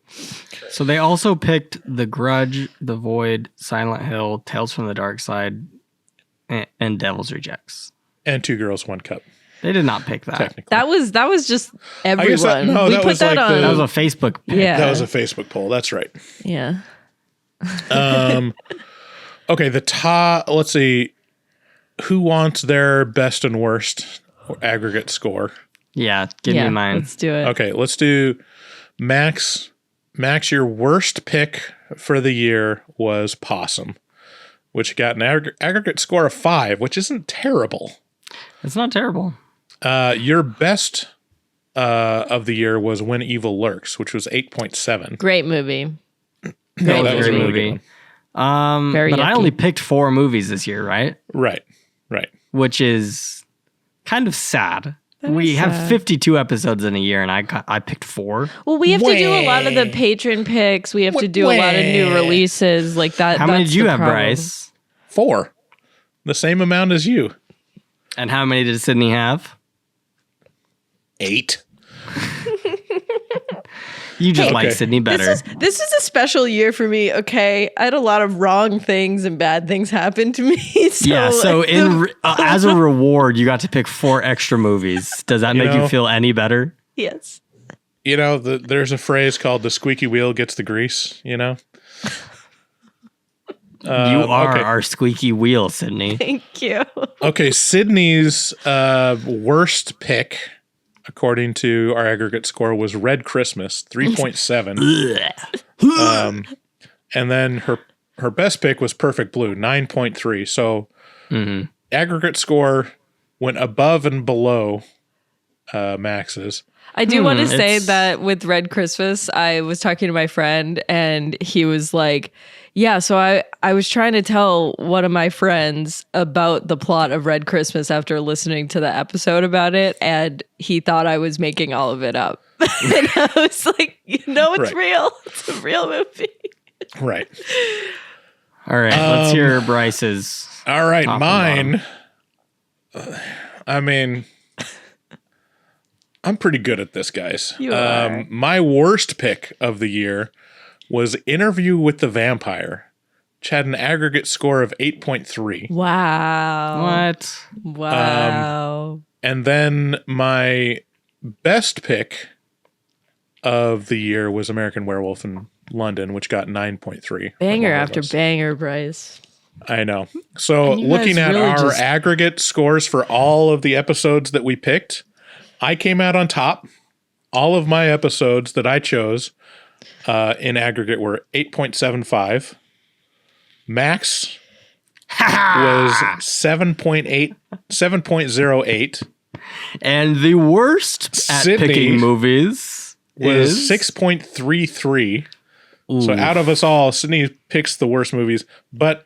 So they also picked The Grudge, The Void, Silent Hill, Tales from the Dark Side, and Devil's Rejects. And Two Girls, One Cup. They did not pick that. Technically. That was just everyone. We put that on. That was a Facebook pick. Yeah. That was a Facebook poll. That's right. Yeah. Okay, the top, let's see. Who wants their best and worst aggregate score? Yeah, give me mine. Let's do it. Okay, let's do Max. Max, your worst pick for the year was Possum, which got an aggregate score of 5, which isn't terrible. It's not terrible. Your best of the year was When Evil Lurks, which was 8.7. Great movie. No, that was a Great really movie. good one. Very but I yucky. only picked 4 movies this year, right? Right. Which is kind of sad. We is have sad. 52 episodes in a year, and I picked 4. Well, we have to do a lot of the patron picks. We have to do a lot of new releases like that. How many that's did you the have, problem. Bryce? 4. The same amount as you. And how many did Sydney have? 8. You just Okay. like Sydney better. This is a special year for me. Okay, I had a lot of wrong things and bad things happen to me. So as a reward, you got to pick 4 extra movies. Does that make you feel any better? yes. You know, there's a phrase called the squeaky wheel gets the grease, you know? You are okay. our squeaky wheel, Sydney. Thank you. Okay, Sydney's worst pick, according to our aggregate score, was Red Christmas, 3.7. And then her best pick was Perfect Blue, 9.3. So aggregate score went above and below Max's. I do want to say it's- that with Red Christmas, I was talking to my friend and he was like, yeah, so I was trying to tell one of my friends about the plot of Red Christmas after listening to the episode about it, and he thought I was making all of it up. And I was like, it's Right. real. It's a real movie. Right. All right, let's hear Bryce's. All right, Top and mine. I mean, I'm pretty good at this, guys. You are. My worst pick of the year was Interview with the Vampire, which had an aggregate score of 8.3. Wow. What? Wow. And then my best pick of the year was American Werewolf in London, which got 9.3. Banger of all after those. banger, Bryce. I know. So And you looking guys at really our just- aggregate scores for all of the episodes that we picked, I came out on top. All of my episodes that I chose in aggregate were 8.75. Max was 7.08. And the worst at Sydney picking movies Was is 6.33. Ooh. So out of us all, Sydney picks the worst movies, but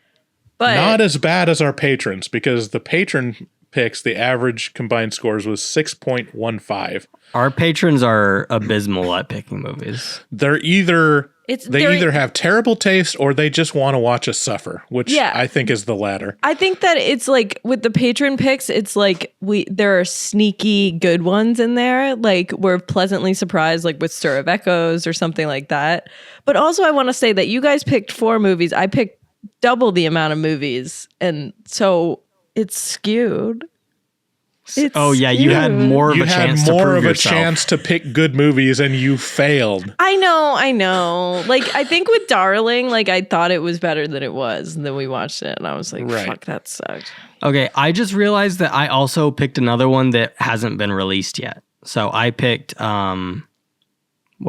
not as bad as our patrons, because the patron picks, the average combined scores was 6.15. Our patrons are abysmal at picking movies. They're either they're- either have terrible taste or they just want to watch us suffer, which Yeah. I think is the latter. I think that it's like with the patron picks, it's like there are sneaky good ones in there. Like we're pleasantly surprised, like with Stir of Echoes or something like that. But also, I want to say that you guys picked 4 movies. I picked double the amount of movies, and so it's skewed. Oh yeah, you had skewed. more of You a had chance to more prove of a yourself. chance to pick good movies and you failed. I know. Like I think with Darling, like I thought it was better than it was, and then we watched it, and I was like, Right. "Fuck, that sucked." Okay, I just realized that I also picked another one that hasn't been released yet. So I picked what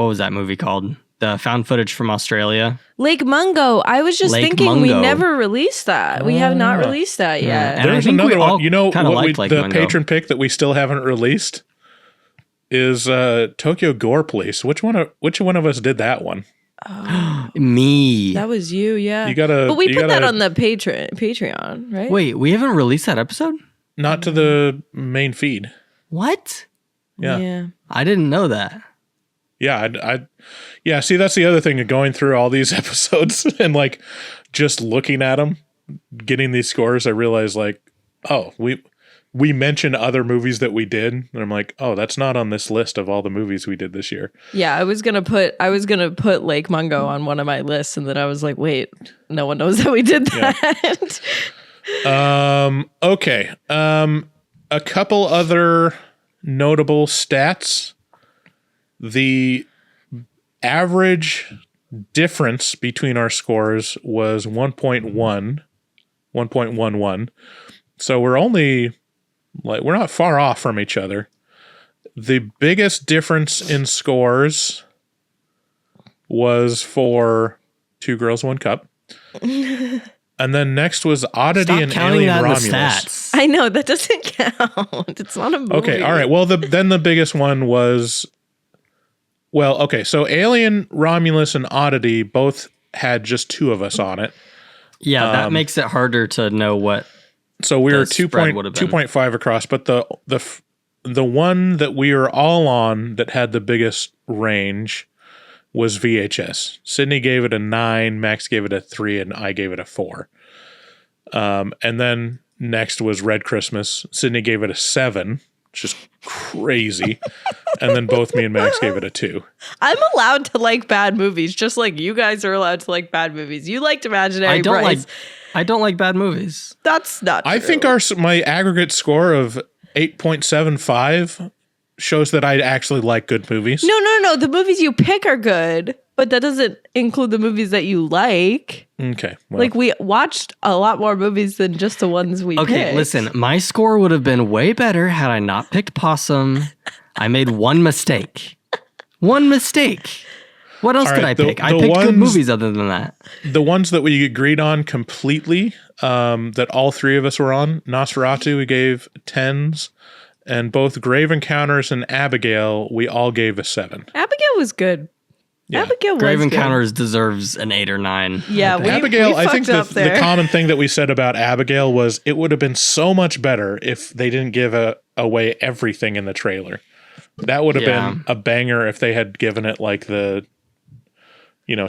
was that movie called? the found footage from Australia. Lake Mungo. I was just Lake thinking we Mungo. never released that. We have not released that yet. And I There's think we another all one. You know kinda what? liked Lake The Mungo. patron pick that we still haven't released is Tokyo Gore Police. Which one of us did that one? Me. That was you, yeah. You gotta. But we you put that gotta- on the Patreon, right? Wait, we haven't released that episode? not to the main feed. What? Yeah. I didn't know that. Yeah, yeah. See, that's the other thing of going through all these episodes and like just looking at them, getting these scores. I realized like, oh, we mentioned other movies that we did, and I'm like, oh, that's not on this list of all the movies we did this year. Yeah, I was gonna put Lake Mungo on one of my lists, and then I was like, wait, no one knows that we did that. Okay. A couple other notable stats. The average difference between our scores was 1.11. So we're not far off from each other. The biggest difference in scores was for Two Girls, One Cup. And then next was Oddity Stop and counting Alien that in the Romulus. stats. I know that doesn't count. It's not a movie. Okay, all right. Well, then the biggest one was, so Alien, Romulus, and Oddity both had just two of us on it. Yeah, that makes it harder to know what. So we were The spread would have been. 2.5 across, but the one that we were all on that had the biggest range was VHS. Sydney gave it a 9, Max gave it a 3, and I gave it a 4. And then next was Red Christmas. Sydney gave it a 7, which is crazy. And then both me and Max gave it a 2. I'm allowed to like bad movies, just like you guys are allowed to like bad movies. You liked Imaginary Bryce. I don't like bad movies. That's not true. I think my aggregate score of 8.75 shows that I actually like good movies. No. The movies you pick are good, but that doesn't include the movies that you like. Okay. Well, Like, we watched a lot more movies than just the ones we Okay, picked. listen, my score would have been way better had I not picked Possum. I made one mistake. One mistake. What else All could right, I pick? I the picked good ones- movies other than that. the ones that we agreed on completely, that all three of us were on, Nosferatu, we gave 10s, and both Grave Encounters and Abigail, we all gave a 7. Abigail was good. Yeah. Abigail was Grave good. Encounters deserves an 8 or 9. Yeah, we Abigail, I think fucked up the there. common thing that we said about Abigail was it would have been so much better if they didn't give away everything in the trailer. That would have been a banger if they had given it like the,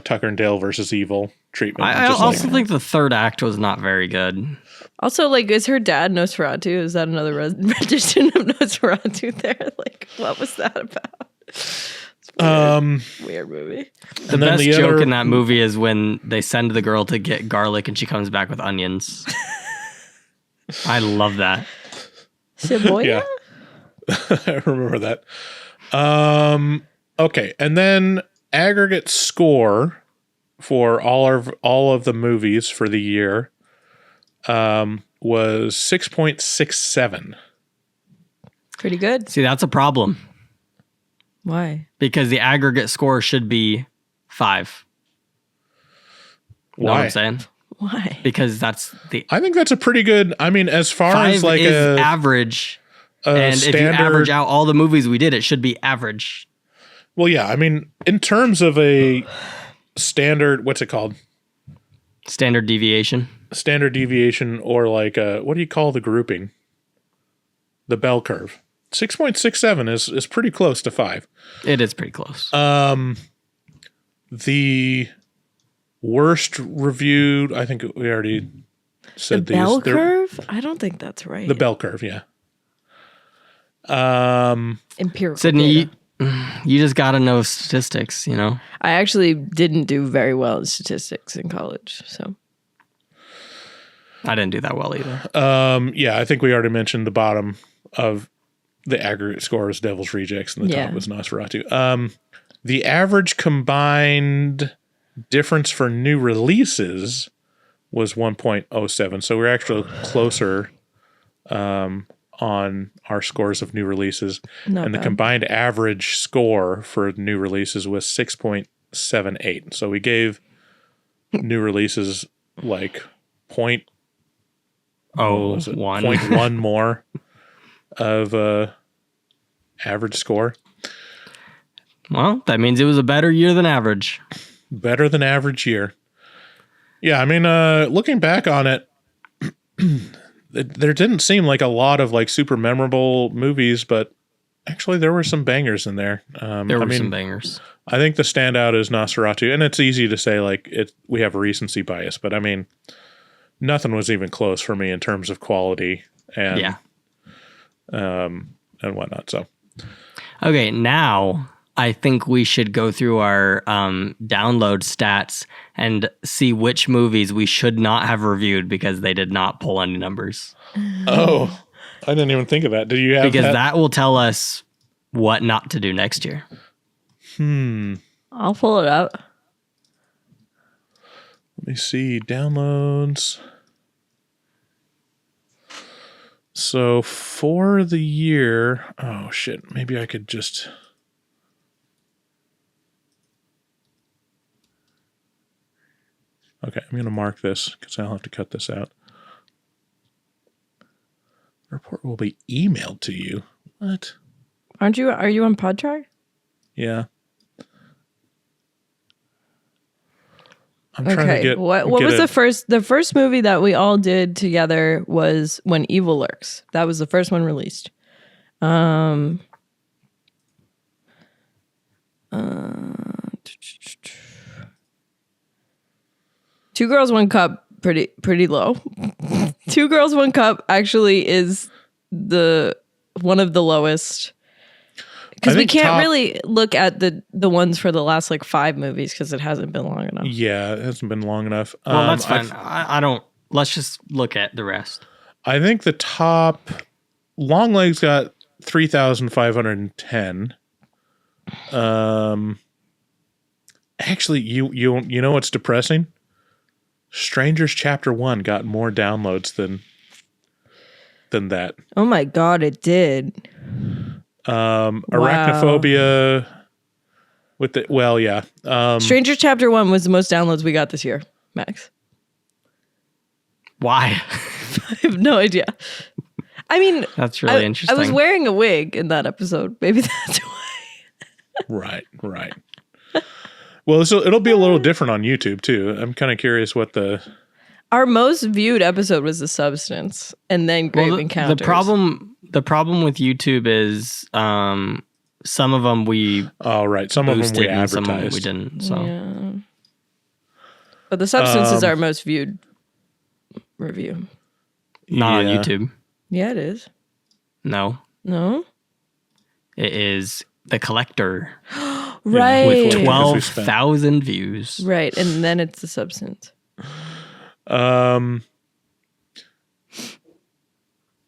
Tucker and Dale versus Evil treatment. I Just also think the third act was not very good. Also, like, is her dad Nosferatu? Is that another rendition of Nosferatu there? Like, what was that about? Weird movie. The And then best the joke other- in that movie is when they send the girl to get garlic and she comes back with onions. I love that. Cebolla? Yeah. I remember that. Okay, and then aggregate score for all of the movies for the year was 6.67. Pretty good. See, that's a problem Why? because the aggregate score should be 5. Know what Why? I'm saying? Why? Because that's the I think that's a pretty good. I mean, as far 5 as like is average. And if you standard, average out all the movies we did, it should be average. well, yeah. I mean, in terms of a standard, what's it called? Standard deviation. Standard deviation, or like what do you call the grouping? The bell curve. 6.67 is pretty close to 5. It is pretty close. The worst reviewed, I think we already The said these. bell They're- curve? I don't think that's right. The bell curve, yeah. Empirical Sydney, data. you just got to know statistics, I actually didn't do very well in statistics in college, so. I didn't do that well either. Yeah, I think we already mentioned the bottom of the aggregate score is Devil's Rejects and the Yeah. top was Nosferatu. The average combined difference for new releases was 1.07. So we're actually closer on our scores of new releases. Not and the bad. combined average score for new releases was 6.82. 0.78. So we gave new releases like point Oh, was it? one. 0.1 more of average score. Well, that means it was a better year than average. Better than average year. Yeah, I mean, looking back on it, there didn't seem like a lot of like super memorable movies, but actually there were some bangers in there. There were some bangers. I think the standout is Nosferatu, and it's easy to say like we have recency bias, but I mean, nothing was even close for me in terms of quality and and whatnot. So, okay, now I think we should go through our download stats and see which movies we should not have reviewed because they did not pull any numbers. Oh, I didn't even think of that. Did you have because that will tell us what not to do next year. I'll pull it up. Let me see. Downloads. So for the year, oh shit, maybe I could just. Okay, I'm going to mark this because I'll have to cut this out. The report will be emailed to you. What? Are you on Podtrack? Yeah. I'm trying to get. What was the first movie that we all did together was When Evil Lurks. That was the first one released. Two Girls, One Cup, pretty low. Two Girls, One Cup actually is one of the lowest. Because we can't really look at the ones for the last like 5 movies because it hasn't been long enough. Yeah, it hasn't been long enough. Well, that's fine. I don't. Let's just look at the rest. I think the top Longlegs got 3,510. Actually, you know what's depressing? Strangers Chapter 1 got more downloads than that. Oh my god, it did. Arachnophobia with the yeah. Stranger Chapter 1 was the most downloads we got this year, Max. Why? I have no idea. I mean, that's really interesting. I was wearing a wig in that episode. Maybe that's Right. why. Well, so it'll be a little different on YouTube too. I'm kind of curious what our most viewed episode was The Substance, and then Grave Encounters. The problem with YouTube is some of them we some of them we advertised, some of them we didn't. So, yeah. But The Substance is our most viewed review. Not on YouTube. Yeah, it is. No. It is The Collector. Right. With 12,000 views. Right, and then it's The Substance.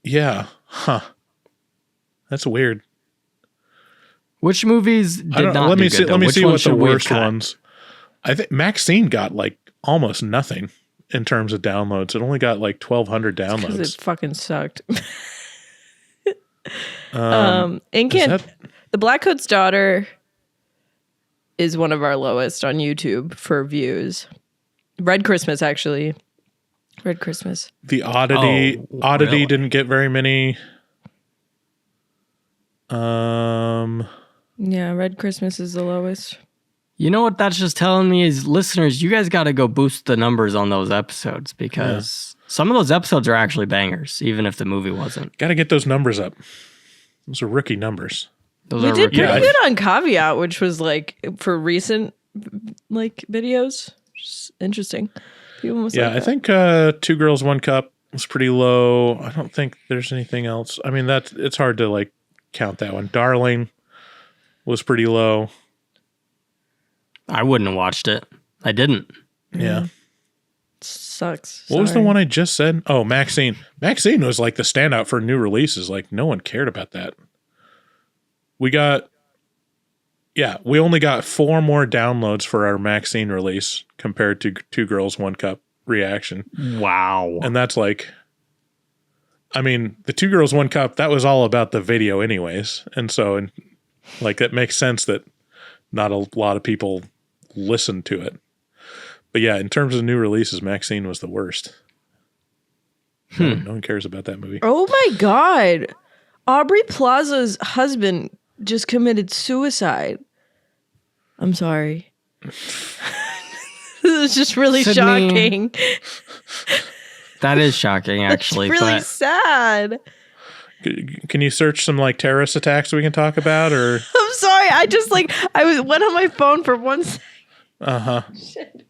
Yeah. Huh. That's weird. Which movies did not let do me good, see. though? Let me Which see ones what the should we have worst cut? ones. I think Maxine got like almost nothing in terms of downloads. It only got like 1,200 downloads. Because it fucking sucked. The Black Coat's Daughter is one of our lowest on YouTube for views. Red Christmas, actually. Red Christmas. The Oddity really? didn't get very many. Yeah, Red Christmas is the lowest. You know what that's just telling me is, listeners, you guys got to go boost the numbers on those episodes because some of those episodes are actually bangers, even if the movie wasn't. Got to get those numbers up. Those are rookie numbers. We did pretty good on Caveat, which was like for recent like videos. Just interesting. People must like I think Two Girls, One Cup was pretty low. I don't think there's anything else. I mean, it's hard to like count that one. Darling was pretty low. I wouldn't have watched it. I didn't. Yeah. Sucks. What was the one I just said? Oh, Maxine. Maxine was like the standout for new releases. Like no one cared about that. We only got 4 more downloads for our Maxine release compared to Two Girls, One Cup reaction. Wow. And that's like, I mean, the Two Girls, One Cup, that was all about the video anyways. And so, like, it makes sense that not a lot of people listened to it. But yeah, in terms of new releases, Maxine was the worst. No one cares about that movie. Oh my God. Aubrey Plaza's husband just committed suicide. I'm sorry. This is just really Sydney. shocking. That is shocking, actually. It's really but sad. Can you search some like terrorist attacks we can talk about, or? I'm sorry. Went on my phone for 1 second.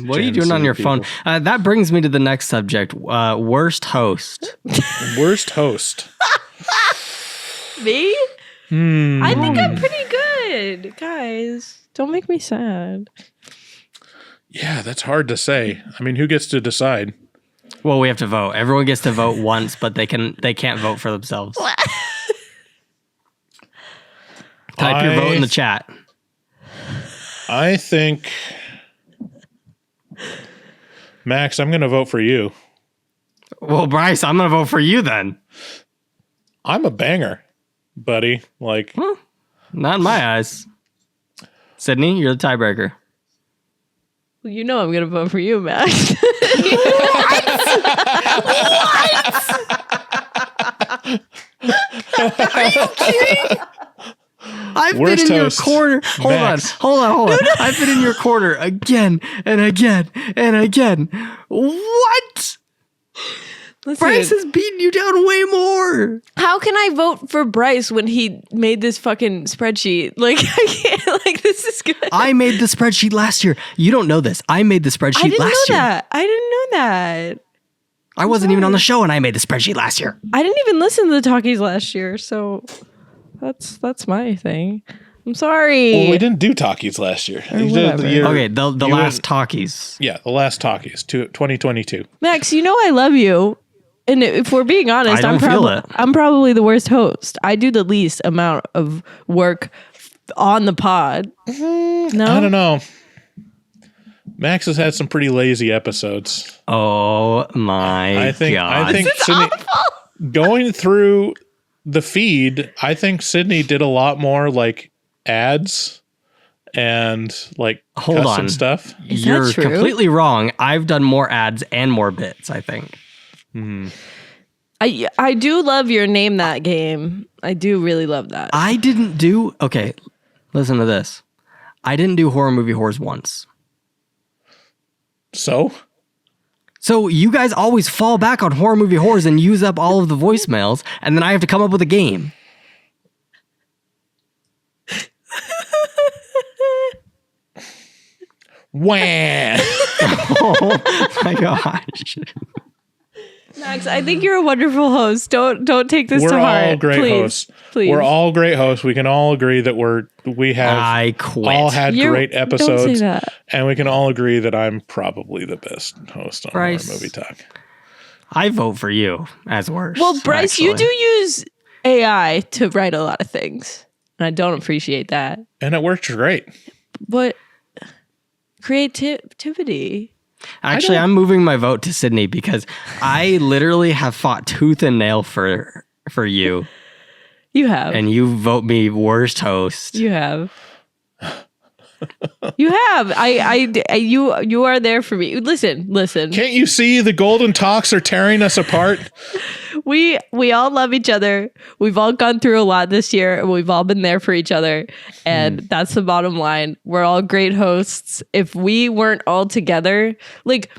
what are you doing on your phone? That brings me to the next subject. Worst host. Worst host. Me? I think I'm pretty good, guys. Don't make me sad. Yeah, that's hard to say. I mean, who gets to decide? Well, we have to vote. Everyone gets to vote once, but they can't vote for themselves. Type your vote in the chat. I think, Max, I'm going to vote for you. Well, Bryce, I'm going to vote for you then. I'm a banger, buddy. Like, Not in my eyes. Sydney, you're the tiebreaker. Well, you know I'm going to vote for you, Max. I've Worst been in host, your corner. Max. Hold on. I've been in your corner again and again and again. What? Listen, Bryce has beaten you down way more. how can I vote for Bryce when he made this fucking spreadsheet? Like, I can't. Like, this is good. I made the spreadsheet last year. You don't know this. I made the spreadsheet I didn't last know year. that. I didn't know that. I wasn't even on the show and I made the spreadsheet last year. I didn't even listen to the talkies last year, so that's my thing. I'm sorry. well, we didn't do talkies last year. You did whatever. the year- Okay, the you last and- talkies. Yeah, the last talkies, 2022. Max, you know I love you. And if we're being honest, I don't feel it. I'm probably the worst host. I do the least amount of work on the pod. No? I don't know. Max has had some pretty lazy episodes. Oh my I think god. Sydney, going through the feed, I think Sydney did a lot more like ads and like Hold custom on. stuff. Is that You're true? completely wrong. I've done more ads and more bits, I think. I do love your name that game. I do really love that. I didn't do okay, listen to this. I didn't do horror movie whores once. So So you guys always fall back on horror movie whores and use up all of the voicemails, and then I have to come up with a game. wham. Oh my gosh. Max, I think you're a wonderful host. Don't take this We're to heart. all great Please. hosts. Please. We're all great hosts. We can all agree that we have I quit. all had You're- great don't say episodes, that. and we can all agree that I'm probably the best host on Horror Bryce. Movie Talk. I vote for you as worse. Well, Bryce, you do actually. use AI to write a lot of things. And I don't appreciate that. And it worked great. But creativity. Actually, I'm moving my vote to Sydney because I literally have fought tooth and nail for you, You have. and you vote me worst host. You have. You have. You are there for me. Listen. Can't you see the golden talks are tearing us apart? We all love each other. We've all gone through a lot this year, and we've all been there for each other. And that's the bottom line. We're all great hosts. If we weren't all together, like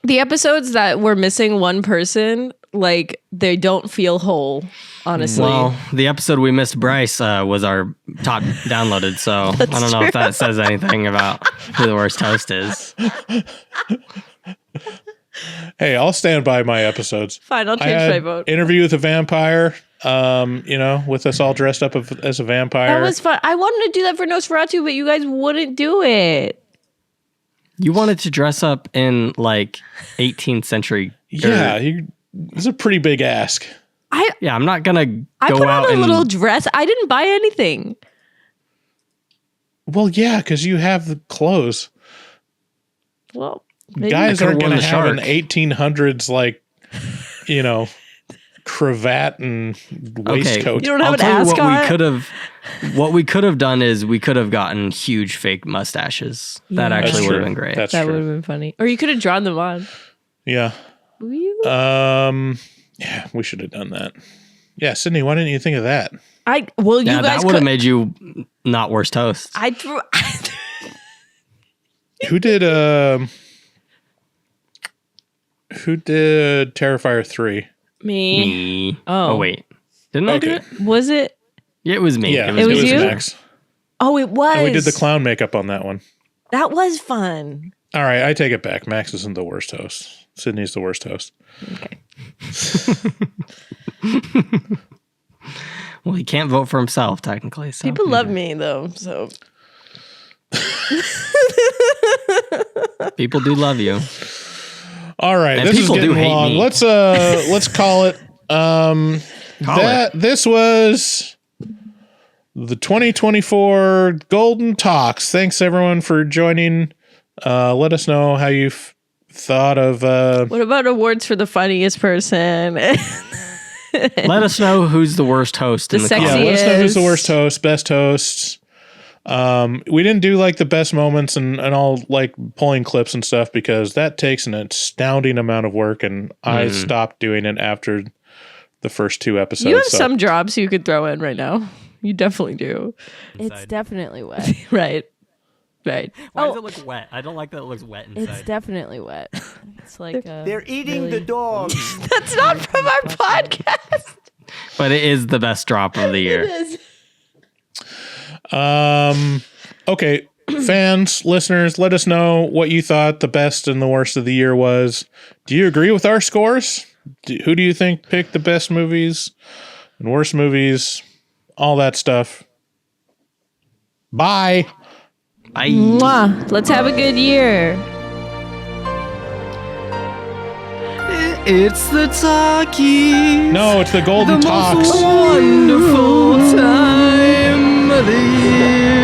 the episodes that we're missing one person, like they don't feel whole, honestly. Well, the episode we missed Bryce was our top downloaded, so I don't know if that says anything about who the worst host is. Hey, I'll stand by my episodes. Fine, I'll I change had my vote. Interview with a Vampire, with us all dressed up as a vampire. That was fun. I wanted to do that for Nosferatu, but you guys wouldn't do it. You wanted to dress up in like 18th century. Yeah, it's a pretty big ask. Yeah, I'm not gonna I go put out on a and little dress. I didn't buy anything. Well, yeah, because you have the clothes. Well, maybe Guys I could've aren't going worn to the have an shark. 1800s, like, cravat and waistcoat. You don't have I'll an tell you ascot? what we could have done is we could have gotten huge fake mustaches. That Yeah. actually That's would have true. been great. That's That would true. have been funny. Or you could have drawn them on. Yeah. Yeah, we should have done that. Yeah, Sydney, why didn't you think of that? You Yeah, guys that would have made you not worst host. I threw. Who did Terrifier 3? Me. Me. Oh. Wait. Didn't I do Okay. it? Was it? Yeah, it was me. Yeah, It was you? Max. Oh, it was. And we did the clown makeup on that one. That was fun. All right, I take it back. Max isn't the worst host. Sydney's the worst host. Okay. Well, he can't vote for himself, technically. So. People love me though, so People do love you. All right, And this is people do getting hate long. me. Let's call it. This was the 2024 Golden Talks. Thanks everyone for joining. Let us know how you thought of. what about awards for the funniest person? Let us know who's the worst host in the sexy- Yeah, comments. let us know who's the is- worst host, best hosts. We didn't do like the best moments and all like pulling clips and stuff because that takes an astounding amount of work, and I stopped doing it after the first 2 episodes. You have so- some drops you could throw in right now. You definitely do. It's definitely wet. Right. Right. Why does it look wet? I don't like that it looks wet inside. It's definitely wet. It's like They're eating the dogs. That's not from our podcast. But it is the best drop of the year. Okay, fans, listeners, let us know what you thought the best and the worst of the year was. Do you agree with our scores? Who do you think picked the best movies and worst movies? All that stuff. Bye. Bye. Mwah. Let's have a good year. It's the talkies. No, it's the Golden Talks. Wonderful time of the year.